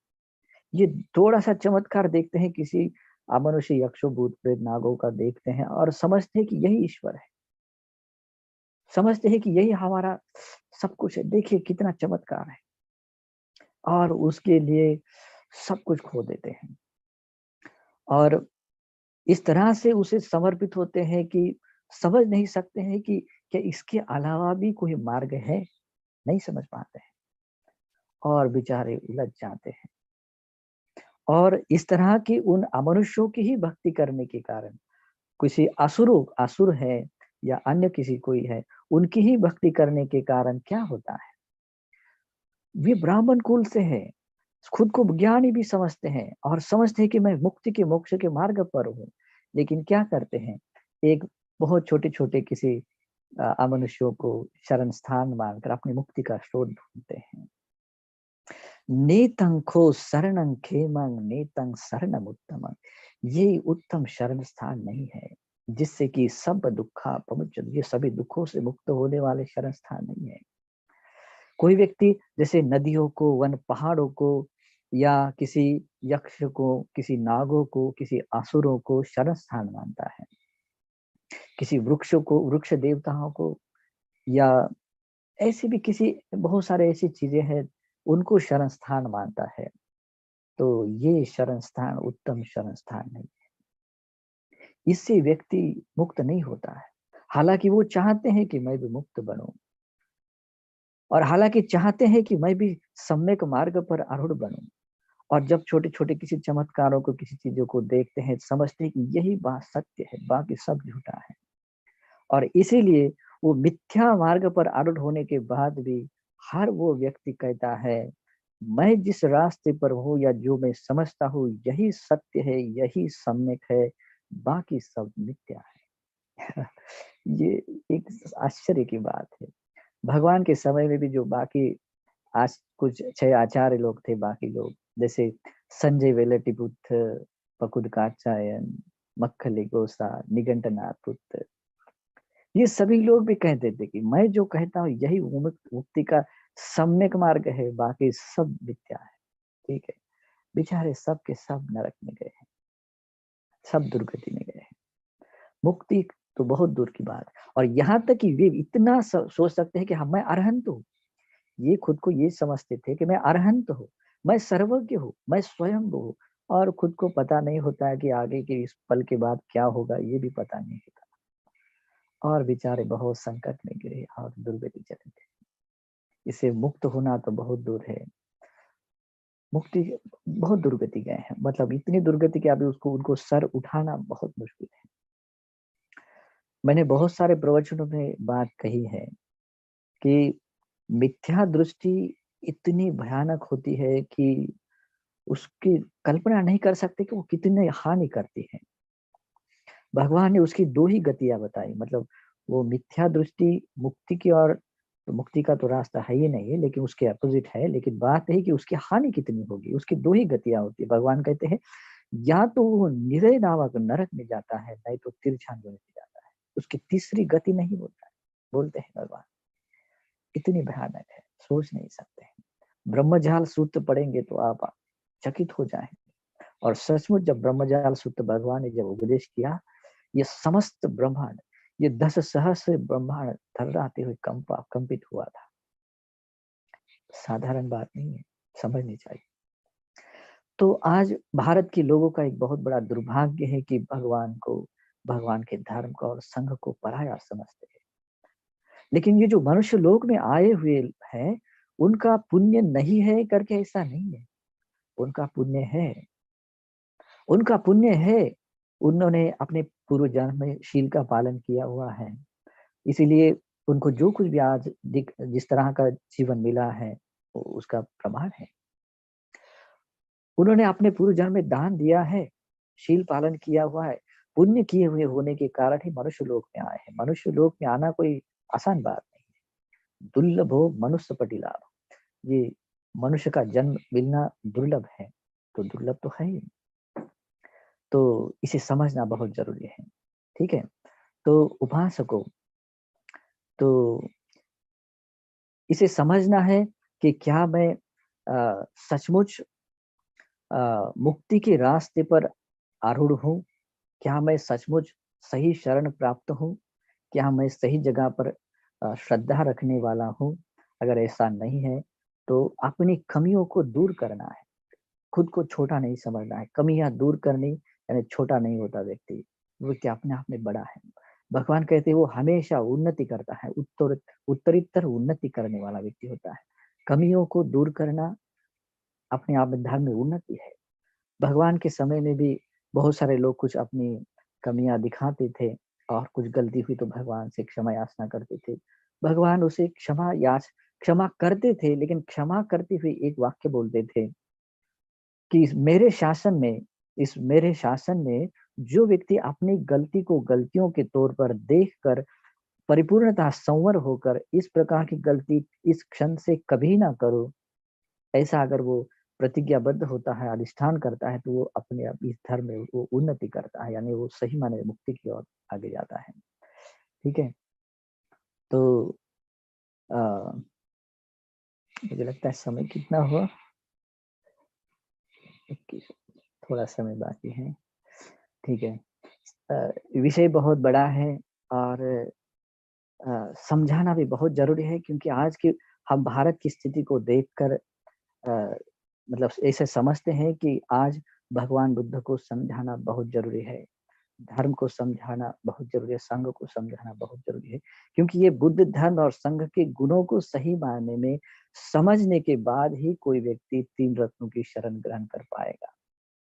ये थोड़ा-सा चमत्कार देखते हैं, किसी अमनुष्य यक्षों, भूत प्रेत, नागों का देखते हैं और समझते हैं कि यही ईश्वर है। समझते हैं कि यही हमारा सब कुछ है। देखिए कितना चमत्कार है, और उसके लिए सब कुछ खो देते हैं। और इस तरह से उसे समर्पित होते हैं कि समझ नहीं सकते हैं कि क्या इसके अलावा भी कोई मार्ग है? नहीं समझ पाते हैं और बेचारे उलझ जाते हैं। और इस तरह की उन अमनुष्यों की ही भक्ति करने के कारण, किसी असुर है या अन्य किसी कोई है, उनकी ही भक्ति करने के कारण क्या होता है? वे ब्राह्मण कुल से हैं, खुद को ज्ञानी भी समझते हैं और समझते हैं कि मैं मुक्ति के, मोक्ष के मार्ग पर हूँ। लेकिन क्या करते हैं? एक बहुत छोटे-छोटे किसी अमनुष्यों को शरण स्थान मानकर अपनी मुक्ति का स्रोत ढूँढते हैं। नेतं खो शरणं खेमं नेतं शरणम उत्तमं। ये उत्तम शरण स्थान नहीं है, जिससे कि सब दुखा पमुच्यते, ये सभी दुखों से मुक्त होने वाले शरण स्थान नहीं है। कोई व्यक्ति जैसे नदियों को, वन पहाड़ों को, या किसी यक्ष को, किसी नागों को, किसी असुरों को शरण स्थान मानता है, किसी वृक्षों को, वृक्ष देवताओं को, या ऐसी भी किसी, बहुत सारे ऐसी चीजें हैं, उनको शरण स्थान मानता है। तो ये शरण स्थान उत्तम शरण स्थान नहीं। इससे व्यक्ति मुक्त नहीं होता है। हालाँकि वो चाहते हैं कि मैं भी मुक्त बनूँ, और हालाँकि चाहते हैं कि मैं भी सम्यक मार्ग पर आरूढ़ बनूँ। और जब छोटे-छोटे किसी चमत्कारों को, किसी चीज़ों को देखते हैं, समझते हैं कि यही बात सत्य है, बाकी सब झूठा है। और इसीलिए वो मिथ्या मार्ग पर आरूढ़ होने के बाद भी हर वो व्यक्ति कहता है, मैं जिस रास्ते पर हूँ या जो मैं समझता हूँ यही सत्य है, यही सम्यक है, बाकी सब मिथ्या है। ये एक आश्चर्य की बात है। भगवान के समय में भी जो बाकी आज कुछ 6 आचार्य लोग थे, बाकी लोग जैसे संजय वेलटिपुत्र, पकुद कात्यायन, मक्खली गोसा, निघंटनाथ पुत्र, ये सभी लोग भी कहते थे कि मैं जो कहता हूँ यही मुक्ति का सम्यक मार्ग है, बाकी सब मिथ्या है। ठीक है, बेचारे सब के सब नरक में गए हैं, सब दुर्गति में गए हैं। मुक्ति तो बहुत दूर की बात है। और यहाँ तक कि वे इतना सोच सकते हैं कि हाँ मैं अरहंत हूँ। ये खुद को ये समझते थे कि मैं अरहंत हूँ, मैं सर्वज्ञ हूँ, मैं स्वयं हूँ, और खुद को पता नहीं होता है कि आगे के इस पल के बाद क्या होगा, ये भी पता नहीं होता। और बेचारे बहुत संकट में गिरे और दुर्गति चले गए। इसे मुक्त होना तो बहुत दूर है, मुक्ति बहुत दुर्गति गए हैं, मतलब इतनी दुर्गति कि अभी उसको उनको सर उठाना बहुत मुश्किल है। मैंने बहुत सारे प्रवचनों में बात कही है कि मिथ्या दृष्टि इतनी भयानक होती है कि उसकी कल्पना नहीं कर सकते कि वो कितने हानि करती है। भगवान ने उसकी दो ही गतियां बताई, मतलब वो मिथ्या दृष्टि मुक्ति की ओर, तो मुक्ति का तो रास्ता है ही नहीं है, लेकिन उसके अपोजिट है। लेकिन बात है कि उसकी हानि कितनी होगी, उसकी दो ही गतियां होती है। भगवान कहते हैं या तो वो निरय नामक नरक में जाता है, नहीं तो तिरछा में जाता है, उसकी तीसरी गति नहीं होता है, बोलते हैं भगवान। इतनी भयानक है, सोच नहीं सकते। ब्रह्मजाल सूत्र पढ़ेंगे तो आप चकित हो जाएंगे। और सचमुच जब ब्रह्मजाल सूत्र भगवान ने जब उपदेश किया, ये समस्त ब्रह्मांड, ये 10 सहस्र ब्रह्मांड थर्राते हुए कंपित हुआ था। साधारण बात नहीं है, समझनी चाहिए। तो आज भारत के लोगों का एक बहुत बड़ा दुर्भाग्य है कि भगवान को, भगवान के धर्म को और संघ को पराया समझते हैं। लेकिन ये जो मनुष्य लोक में आए हुए हैं, उनका पुण्य नहीं है करके ऐसा नहीं है, उनका पुण्य है, उनका पुण्य है। उन्होंने अपने पूर्व जन्म में शील का पालन किया हुआ है, इसीलिए उनको जो कुछ भी आज जिस तरह का जीवन मिला है, वो उसका प्रमाण है। उन्होंने अपने पूर्व जन्म में दान दिया है, शील पालन किया हुआ है, पुण्य किए हुए होने के कारण ही मनुष्य लोक में आए हैं। मनुष्य लोक में आना कोई आसान बात नहीं है। दुर्लभो मनुष्य पटिलाभ, ये मनुष्य का जन्म मिलना दुर्लभ है, तो दुर्लभ तो है ही। तो इसे समझना बहुत जरूरी है। ठीक है, तो उपासकों, तो इसे समझना है कि क्या मैं सचमुच मुक्ति के रास्ते पर आरूढ़ हूँ? क्या मैं सचमुच सही शरण प्राप्त हूँ? क्या मैं सही जगह पर श्रद्धा रखने वाला हूँ? अगर ऐसा नहीं है तो अपनी कमियों को दूर करना है, खुद को छोटा नहीं समझना है। कमियां दूर करनी यानी छोटा नहीं होता व्यक्ति, व्यक्ति अपने आप में बड़ा है। भगवान कहते हैं वो हमेशा उन्नति करता है, उत्तरोत्तर उन्नति करने वाला व्यक्ति होता है। कमियों को दूर करना अपने आप में धर्म में उन्नति है। भगवान के समय में भी बहुत सारे लोग कुछ अपनी कमियां दिखाते थे, और कुछ गलती हुई तो भगवान से क्षमा याचना करते थे। भगवान उसे क्षमा करते थे, लेकिन क्षमा करते हुए एक वाक्य बोलते थे कि इस मेरे शासन में जो व्यक्ति अपनी गलती को गलतियों के तौर पर देखकर परिपूर्णतः संवर होकर इस प्रकार की गलती इस क्षण से कभी ना करो, ऐसा अगर वो प्रतिज्ञाबद्ध होता है, अधिष्ठान करता है, तो वो अपने आप इस धर्म में वो उन्नति करता है, यानी वो सही माने मुक्ति की ओर आगे जाता है। ठीक है, तो मुझे लगता है समय कितना हुआ, 21, थोड़ा समय बाकी है। ठीक है, विषय बहुत बड़ा है, और समझाना भी बहुत जरूरी है, क्योंकि आज की हम भारत की स्थिति को देखकर मतलब ऐसे समझते हैं कि आज भगवान बुद्ध को समझाना बहुत जरूरी है, धर्म को समझाना बहुत जरूरी है, संघ को समझाना बहुत जरूरी है, क्योंकि ये बुद्ध धर्म और संघ के गुणों को सही मायने में समझने के बाद ही कोई व्यक्ति तीन रत्नों की शरण ग्रहण कर पाएगा,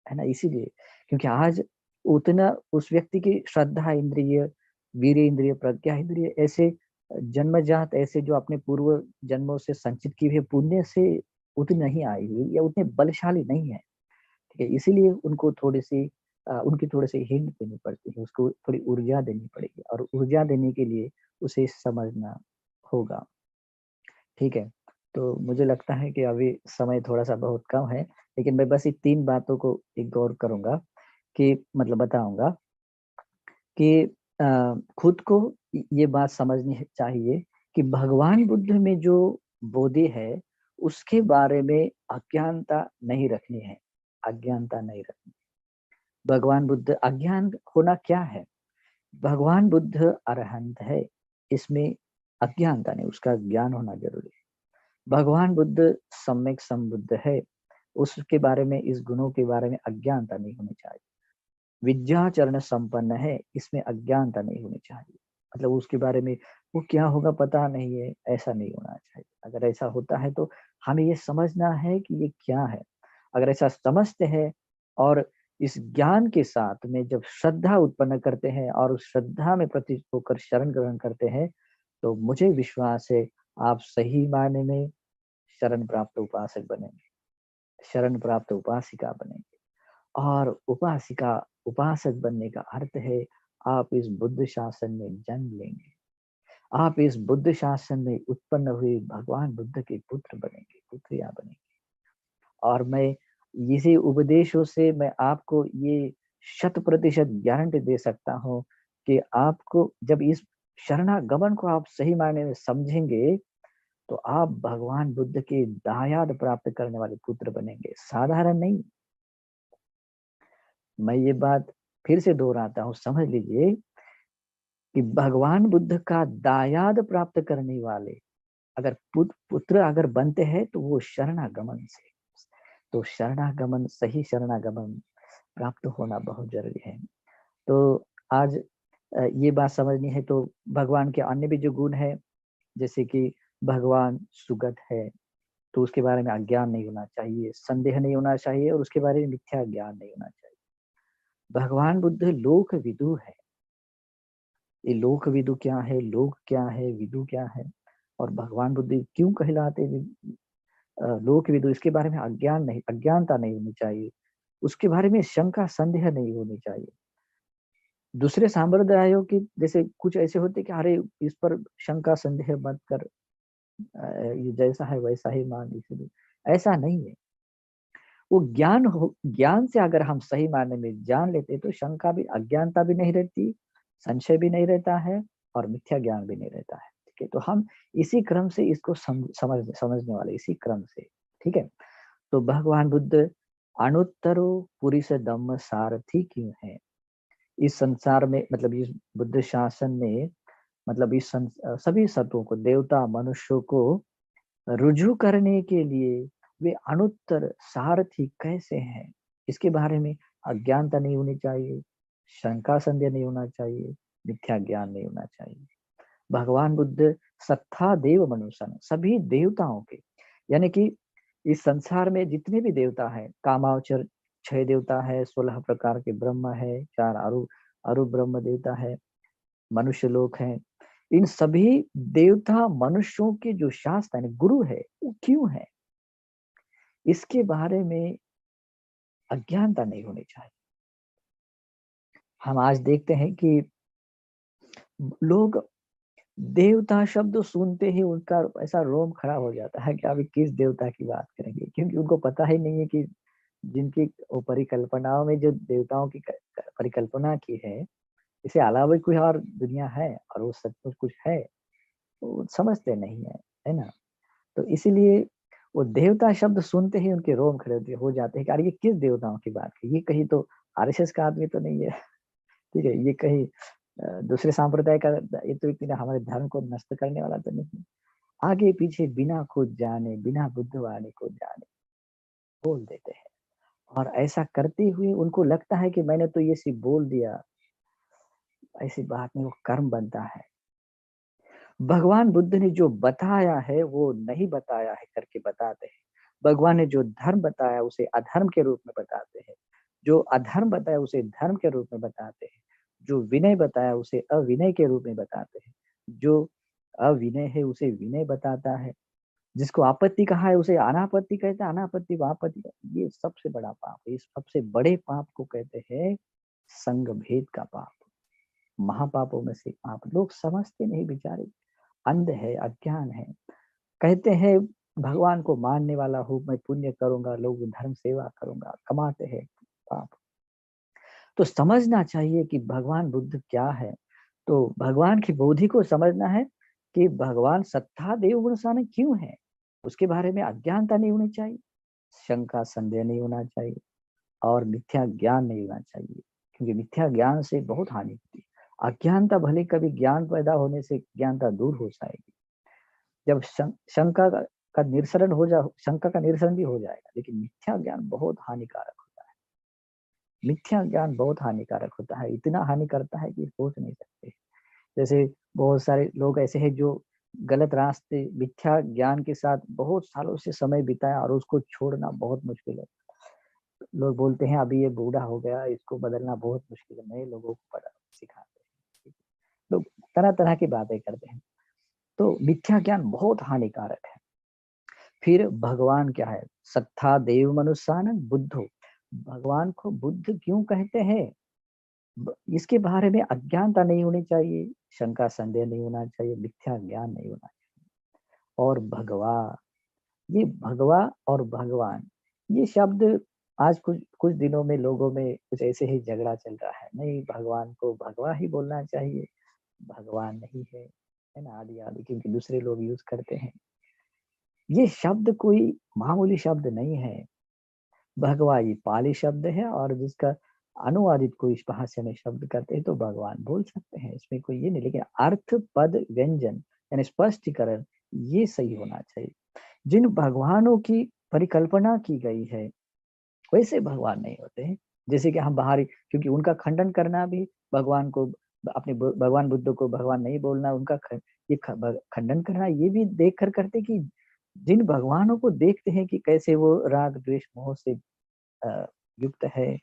है ना। इसीलिए क्योंकि आज उतना उस व्यक्ति की श्रद्धा इंद्रिय, वीर इंद्रिय, प्रज्ञा इंद्रिय ऐसे जन्मजात, ऐसे जो अपने पूर्व जन्मों से संचित की हुई पुण्य से उतनी नहीं आई हुई, या उतने बलशाली नहीं है। ठीक है, इसीलिए उनको थोड़ी सी उनकी थोड़ी सी हिंट देनी पड़ती है, उसको थोड़ी ऊर्जा देनी पड़ेगी, और ऊर्जा देने के लिए उसे समझना होगा। ठीक है, तो मुझे लगता है कि अभी समय थोड़ा सा बहुत कम है, लेकिन मैं बस ये तीन बातों को एक गौर करूंगा कि मतलब बताऊंगा कि खुद को ये बात समझनी चाहिए कि भगवान बुद्ध में जो बोधि है, उसके बारे में अज्ञानता नहीं रखनी है, अज्ञानता नहीं रखनी। भगवान बुद्ध अज्ञान होना क्या है? भगवान बुद्ध अरहंत है, इसमें अज्ञानता नहीं, उसका ज्ञान होना जरूरी है। भगवान बुद्ध सम्यक संबुद्ध है, उसके बारे में, इस गुणों के बारे में अज्ञानता नहीं होनी चाहिए। विद्याचरण संपन्न है, इसमें अज्ञानता नहीं होनी चाहिए। मतलब उसके बारे में वो क्या होगा पता नहीं है, ऐसा नहीं होना चाहिए। अगर ऐसा होता है तो हमें ये समझना है कि ये क्या है। अगर ऐसा समझते हैं और इस ज्ञान के साथ में जब श्रद्धा उत्पन्न करते हैं और उस श्रद्धा में प्रति होकर शरण ग्रहण करते हैं, तो मुझे विश्वास है आप सही मायने में शरण प्राप्त उपासक बनेंगे, शरण प्राप्त उपासिका बनेंगे। और उपासिका उपासक बनने का अर्थ है आप इस बुद्ध शासन में जन्म लेंगे, आप इस बुद्ध शासन में उत्पन्न हुए भगवान बुद्ध के पुत्र बनेंगे, पुत्रिया बनेंगे। और मैं इसी उपदेशों से मैं आपको ये 100% गारंटी दे सकता हूँ कि आपको जब इस शरणागमन को आप सही मायने में समझेंगे, तो आप भगवान बुद्ध के दायाद प्राप्त करने वाले पुत्र बनेंगे, साधारण नहीं। मैं ये बात फिर से दोहराता हूँ, समझ लीजिए कि भगवान बुद्ध का दायाद प्राप्त करने वाले अगर पुत्र अगर बनते हैं तो वो शरणागमन से, तो शरणागमन, सही शरणागमन प्राप्त होना बहुत जरूरी है। तो आज ये बात समझनी है तो भगवान के अन्य भी जो गुण है, जैसे कि भगवान सुगत है, तो उसके बारे में अज्ञान नहीं होना चाहिए, संदेह नहीं होना चाहिए और उसके बारे में मिथ्या ज्ञान नहीं होना चाहिए। भगवान बुद्ध लोक विदु है। ये लोक विदु क्या है, लोक क्या है, विदु क्या है, और भगवान बुद्ध क्यों कहलाते लोक विदु, इसके बारे में अज्ञानता नहीं होनी चाहिए, उसके बारे में शंका संदेह नहीं होनी चाहिए। दूसरे संप्रदायों की जैसे कुछ ऐसे होते कि अरे इस पर शंका संदेह मत कर, ये जैसा है वैसा ही मान, इसलिए ऐसा नहीं है। वो ज्ञान से अगर हम सही मायने में जान लेते तो शंका भी, अज्ञानता भी नहीं रहती, संशय भी नहीं रहता है और मिथ्या ज्ञान भी नहीं रहता है। ठीक है, तो हम इसी क्रम से इसको समझने वाले, इसी क्रम से। ठीक है, तो भगवान बुद्ध अणुत्तरो पुरुष धम्म सारथी क्यों है इस संसार में, मतलब इस बुद्ध शासन में, मतलब सभी सत्वों को, देवता मनुष्यों को रुजू करने के लिए वे अनुत्तर सारथी कैसे हैं, इसके बारे में अज्ञानता नहीं होनी चाहिए, शंका संदेह नहीं होना चाहिए, मिथ्या ज्ञान नहीं होना चाहिए। भगवान बुद्ध सत्ता देव मनुष्य, सभी देवताओं के, यानी कि इस संसार में जितने भी देवता हैं, कामावचर 6 देवता है, 16 प्रकार के ब्रह्म है, 4 अरु अरु ब्रह्म देवता है, मनुष्य लोक हैं, इन सभी देवता मनुष्यों के जो शास्त्र है, गुरु है, वो क्यों है, इसके बारे में अज्ञानता नहीं होनी चाहिए। हम आज देखते हैं कि लोग देवता शब्द सुनते ही उनका ऐसा रोम खड़ा हो जाता है कि अभी किस देवता की बात करेंगे, क्योंकि उनको पता ही नहीं है कि जिनकी वो परिकल्पनाओं में जो देवताओं की परिकल्पना की है, इससे अलावा भी कोई और दुनिया है और वो सचमुच कुछ है, वो समझते नहीं है, है ना? तो इसीलिए वो देवता शब्द सुनते ही उनके रोम खड़े हो जाते हैं कि अरे ये किस देवताओं की बात की, ये कहीं तो आरएसएस का आदमी तो नहीं है। ठीक है, ये कहीं दूसरे संप्रदाय का, ये तो इतने हमारे धर्म को नष्ट करने वाला तो नहीं। आगे पीछे बिना खुद जाने, बिना बुद्ध वाणी को जाने बोल देते हैं, और ऐसा करते हुए उनको लगता है कि मैंने तो ये सिर्फ बोल दिया, ऐसी बात नहीं, वो कर्म बनता है। भगवान बुद्ध ने जो बताया है वो नहीं बताया है करके बताते हैं। भगवान ने जो धर्म बताया उसे अधर्म के रूप में बताते हैं, जो अधर्म बताया उसे धर्म के रूप में बताते हैं, जो विनय बताया उसे अविनय के रूप में बताते हैं, जो अविनय है उसे विनय बताता है, जिसको आपत्ति कहा है उसे अनापत्ति कहता है, अनापत्ति को आपत्ति ये सबसे बड़ा पाप है। इस सबसे बड़े पाप को कहते हैं संग भेद का पाप, महापापों में से पाप। लोग समझते नहीं बेचारे, अंध है, अज्ञान है, कहते हैं भगवान को मानने वाला हूँ, मैं पुण्य करूंगा, लोग धर्म सेवा करूंगा, कमाते हैं पाप। तो समझना चाहिए कि भगवान बुद्ध क्या है। तो भगवान की बुद्धि को समझना है कि भगवान सत्ता देव गुणसाने क्यों है, उसके बारे में अज्ञानता नहीं होनी चाहिए, शंका संदेह नहीं होना चाहिए और मिथ्या ज्ञान नहीं होना चाहिए, क्योंकि मिथ्या ज्ञान से बहुत हानि होती है। अज्ञानता भले कभी ज्ञान पैदा होने से ज्ञानता दूर हो जाएगी, जब शंका का निरसरण हो जा, शंका का निरसरण भी हो जाएगा, लेकिन मिथ्या ज्ञान बहुत हानिकारक होता है। मिथ्या ज्ञान बहुत हानिकारक होता है, इतना हानि करता है कि सोच नहीं सकते। जैसे बहुत सारे लोग ऐसे हैं जो गलत रास्ते मिथ्या ज्ञान के साथ बहुत सालों से समय बिताया और उसको छोड़ना बहुत मुश्किल है। लोग बोलते हैं अभी ये बूढ़ा हो गया, इसको बदलना बहुत मुश्किल है, नए लोगों को पढ़ा सिखाते हैं। लोग तरह तरह की बातें करते हैं, तो मिथ्या ज्ञान बहुत हानिकारक है। फिर भगवान क्या है, सत्ता देव मनुष्यान बुद्धो, भगवान को बुद्ध क्यों कहते हैं, इसके बारे में अज्ञानता नहीं होनी चाहिए, शंका संदेह नहीं होना चाहिए, मिथ्या ज्ञान नहीं होना चाहिए। और भगवा, ये भगवा और भगवान, ये शब्द आज कुछ कुछ दिनों में लोगों में कुछ ऐसे ही झगड़ा चल रहा है, नहीं भगवान को भगवा ही बोलना चाहिए, भगवान नहीं है ना, आदि आदि, क्योंकि दूसरे लोग यूज करते हैं। ये शब्द कोई मामूली शब्द नहीं है। भगवा ये पाली शब्द है और जिसका अनुवादित कोई इस भाषा में शब्द करते हैं तो भगवान बोल सकते हैं, इसमें कोई ये नहीं, लेकिन अर्थ पद व्यंजन यानी स्पष्टीकरण ये सही होना चाहिए। जिन भगवानों की परिकल्पना की गई है वैसे भगवान नहीं होते हैं। जैसे कि हम बाहरी, क्योंकि उनका खंडन करना भी भगवान को, अपने भगवान बुद्ध को भगवान नहीं बोलना, उनका ये खंडन करना ये भी देख कर करते कि जिन भगवानों को देखते हैं कि कैसे वो राग द्वेष मोह से युक्त है,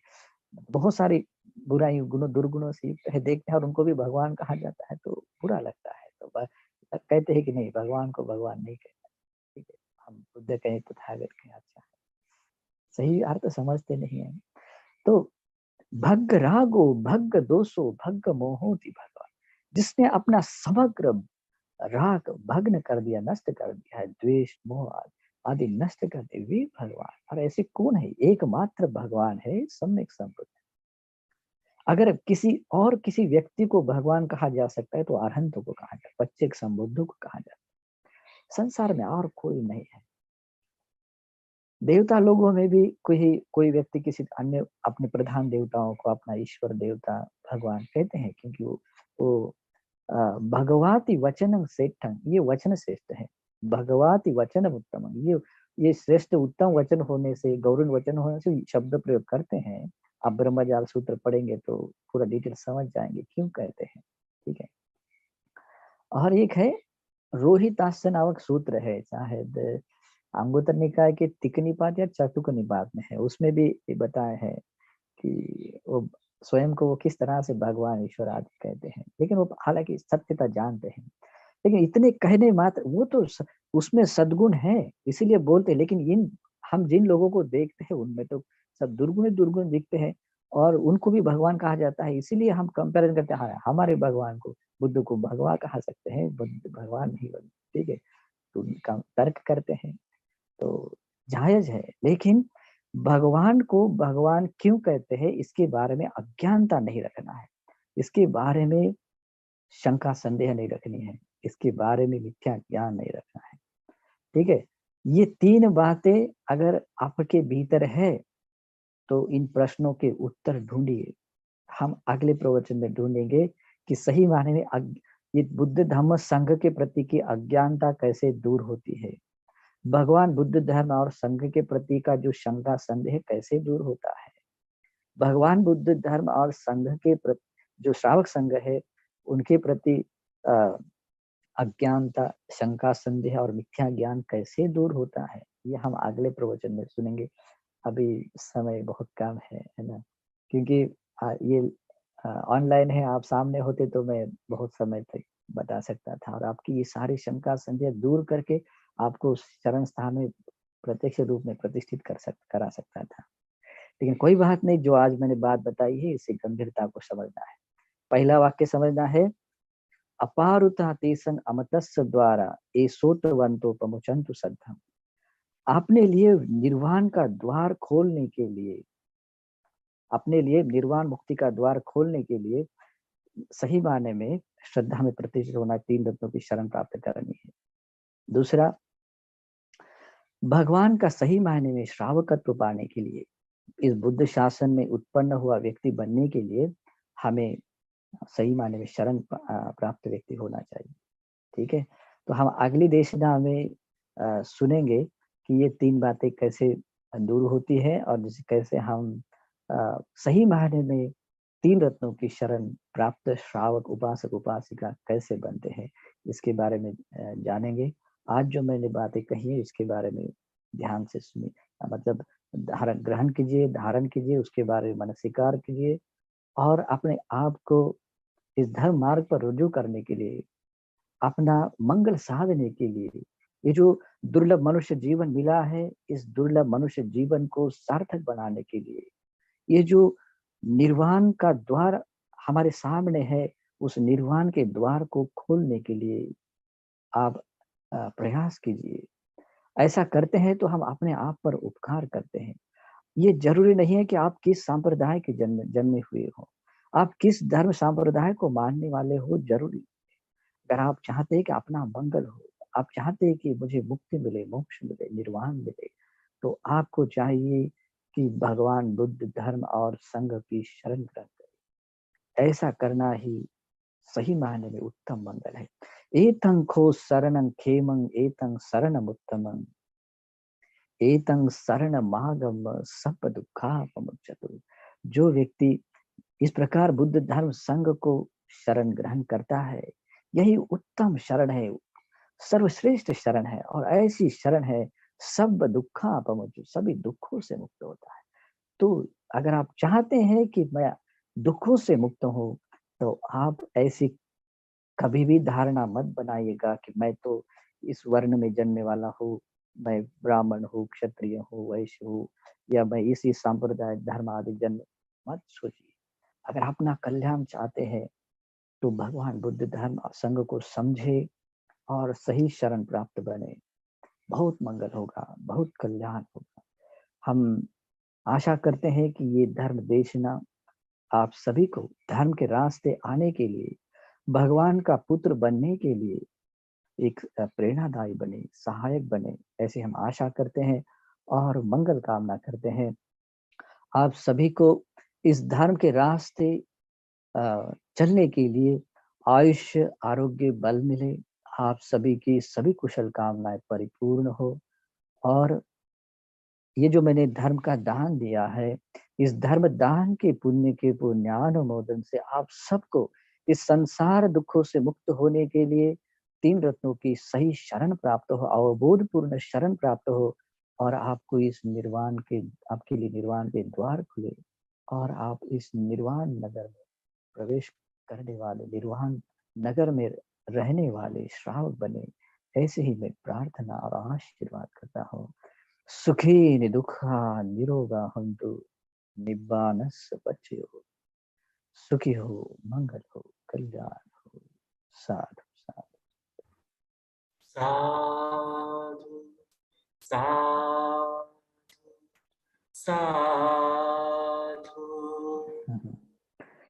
बहुत सारी बुराई गुणों दुर्गुणों से युक्त है, देखते हैं और उनको भी भगवान कहा जाता है तो बुरा लगता है। तो कहते हैं कि नहीं, भगवान को भगवान नहीं कहना, ठीक है, हम बुद्ध कहें तथागत कहें, अच्छा सही अर्थ समझते नहीं है। तो भग्ग रागो भग्ग दोषो भग्ग मोहोति भगवान, जिसने अपना समग्र राग भग्न कर दिया, नष्ट कर दिया है, द्वेष मोह आदि नष्ट कर दे, वे भगवान। और ऐसे कौन है, एकमात्र भगवान है सम्यक संबुद्ध। अगर किसी व्यक्ति को भगवान कहा जा सकता है तो अरहंतों को कहा जाता है, प्रत्येक संबुद्धों को कहा जाता है, संसार में और कोई नहीं है। देवता लोगों में भी कोई व्यक्ति किसी अन्य अपने प्रधान देवताओं को अपना ईश्वर देवता भगवान कहते हैं, क्योंकि वो भगवाति वचनम श्रेष्ठम, ये वचन श्रेष्ठ है, भगवाति वचनम उत्तमम, ये श्रेष्ठ उत्तम वचन होने से, गौरव वचन होने से शब्द प्रयोग करते हैं। आप ब्रह्मजाल सूत्र पढ़ेंगे तो पूरा डिटेल समझ जाएंगे क्यों कहते हैं, ठीक है। और एक है रोहितास्य नामक सूत्र है, शायद अंगुत्तर निकाय के तिक निपात या चतुक निपात में है, उसमें भी ये बताया है कि वो स्वयं को वो किस तरह से भगवान ईश्वर आदि कहते हैं, लेकिन वो हालांकि सत्यता जानते हैं, लेकिन इतने कहने मात्र, वो तो उसमें सद्गुण है इसीलिए बोलते हैं, लेकिन हम जिन लोगों को देखते हैं उनमें तो सब दुर्गुण दुर्गुण दिखते हैं और उनको भी भगवान कहा जाता है, इसीलिए हम कंपेरिजन करते हैं, हाँ, हमारे भगवान को, बुद्ध को भगवान कहा सकते हैं, बुद्ध भगवान नहीं बनते, ठीक है, तो उनका तर्क करते हैं तो जायज है। लेकिन भगवान को भगवान क्यों कहते हैं इसके बारे में अज्ञानता नहीं रखना है, इसके बारे में शंका संदेह नहीं रखनी है, इसके बारे में मिथ्या ज्ञान नहीं रखना है, ठीक है। ये तीन बातें अगर आपके भीतर है तो इन प्रश्नों के उत्तर ढूंढिए। हम अगले प्रवचन में ढूंढेंगे कि सही मायने में ये बुद्ध धम्म संघ के प्रति की अज्ञानता कैसे दूर होती है, भगवान बुद्ध धर्म और संघ के प्रति का जो शंका संदेह कैसे दूर होता है, भगवान बुद्ध धर्म और संघ के प्रति जो श्रावक संघ है उनके प्रति अज्ञानता शंका संदेह और मिथ्या ज्ञान कैसे दूर होता है, ये हम अगले प्रवचन में सुनेंगे। अभी समय बहुत कम है ना, क्योंकि ये ऑनलाइन है, आप सामने होते तो मैं बहुत समय तक बता सकता था और आपकी ये सारी शंका संदेह दूर करके आपको चरण स्थान में प्रत्यक्ष रूप में प्रतिष्ठित करा सकता था। लेकिन कोई बात नहीं, जो आज मैंने बात बताई है इसे गंभीरता को समझना है। पहला वाक्य समझना है, अपारुता तेसंग अमतस्य द्वारा ए सोतवंतोपमुचंतु सद्धम, अपने लिए निर्वाण का द्वार खोलने के लिए, अपने लिए निर्वाण मुक्ति का द्वार खोलने के लिए सही मायने में श्रद्धा में प्रतिष्ठित होना, 3 रत्नों की शरण प्राप्त करनी है। दूसरा, भगवान का सही मायने में श्रावकत्व पाने के लिए, इस बुद्ध शासन में उत्पन्न हुआ व्यक्ति बनने के लिए हमें सही मायने में शरण प्राप्त व्यक्ति होना चाहिए। ठीक है? तो हम अगली देशना में सुनेंगे कि ये 3 बातें कैसे दूर होती है और जैसे कैसे हम सही मायने में 3 रत्नों की शरण प्राप्त श्रावक, उपासक, उपासिका कैसे बनते हैं, इसके बारे में जानेंगे। आज जो मैंने बातें कही है इसके बारे में ध्यान से सुनिए, मतलब ग्रहण कीजिए, धारण कीजिए, उसके बारे में मन स्वीकार कीजिए और अपने आप को इस धर्म मार्ग पर रुजू करने के लिए, अपना मंगल साधने के लिए, ये जो दुर्लभ मनुष्य जीवन मिला है, इस दुर्लभ मनुष्य जीवन को सार्थक बनाने के लिए, ये जो निर्वाण का द्वार हमारे सामने है, उस निर्वाण के द्वार को खोलने के लिए आप प्रयास कीजिए। ऐसा करते हैं तो हम अपने आप पर उपकार करते हैं। ये ज़रूरी नहीं है कि आप किस संप्रदाय के जन्मे हुए हो, आप किस धर्म संप्रदाय को मानने वाले हो, ज़रूरी। अगर आप चाहते हैं कि अपना मंगल हो, आप चाहते हैं कि मुझे मुक्ति मिले, मोक्ष मिले, निर्वाण मिले, तो आपको चाहिए कि भगवान बुद्ध धर्म और संघ की शरण ग्रहण करें। ऐसा करना ही सही मायने में उत्तम मंगल है। एतं खो शरणं खेमं एतं शरणमुत्तमं एतं शरणमागम सब दुःखापमुच्यते। जो व्यक्ति इस प्रकार बुद्ध धर्म संघ को शरण ग्रहण करता है, यही उत्तम शरण है, सर्वश्रेष्ठ शरण है और ऐसी शरण है सब दुःखापमुच्य, सभी दुखों से मुक्त होता है। तो अगर आप चाहते हैं कि मैं दुखों से मुक्त हूँ, तो आप ऐसी कभी भी धारणा मत बनाइएगा कि मैं तो इस वर्ण में जन्मने वाला हूँ, मैं ब्राह्मण हूँ, क्षत्रिय हूँ, वैश्य हूँ या मैं इसी सांप्रदायिक धर्म आदि जन्म, मत सोचिए। अगर अपना कल्याण चाहते हैं, तो भगवान बुद्ध धर्म और संघ को समझे और सही शरण प्राप्त बने। बहुत मंगल होगा, बहुत कल्याण होगा। हम आशा करते हैं कि ये धर्म देशना आप सभी को धर्म के रास्ते आने के लिए, भगवान का पुत्र बनने के लिए एक प्रेरणादायी बने, सहायक बने, ऐसे हम आशा करते हैं और मंगल कामना करते हैं। आप सभी को इस धर्म के रास्ते चलने के लिए आयुष्य, आरोग्य, बल मिले। आप सभी की सभी कुशल कामनाएँ परिपूर्ण हो और ये जो मैंने धर्म का दान दिया है, इस धर्म दान के पुण्य के पुण्यानुमोदन से आप सबको इस संसार दुखों से मुक्त होने के लिए 3 रत्नों की सही शरण प्राप्त हो, अवबोधपूर्ण शरण प्राप्त हो और आपको इस निर्वाण के आपके लिए निर्वाण के द्वार खुले और आप इस निर्वाण नगर में प्रवेश करने वाले, निर्वाण नगर में रहने वाले श्रावक बने। ऐसे ही मैं प्रार्थना और आशीर्वाद करता हूँ। सुखी निदुखा निरोगा हन्तु निब्बानस्य पच्युः। सुखी हो, मंगल हो, कल्याण हो। साधु साधु। साधु साधु साधु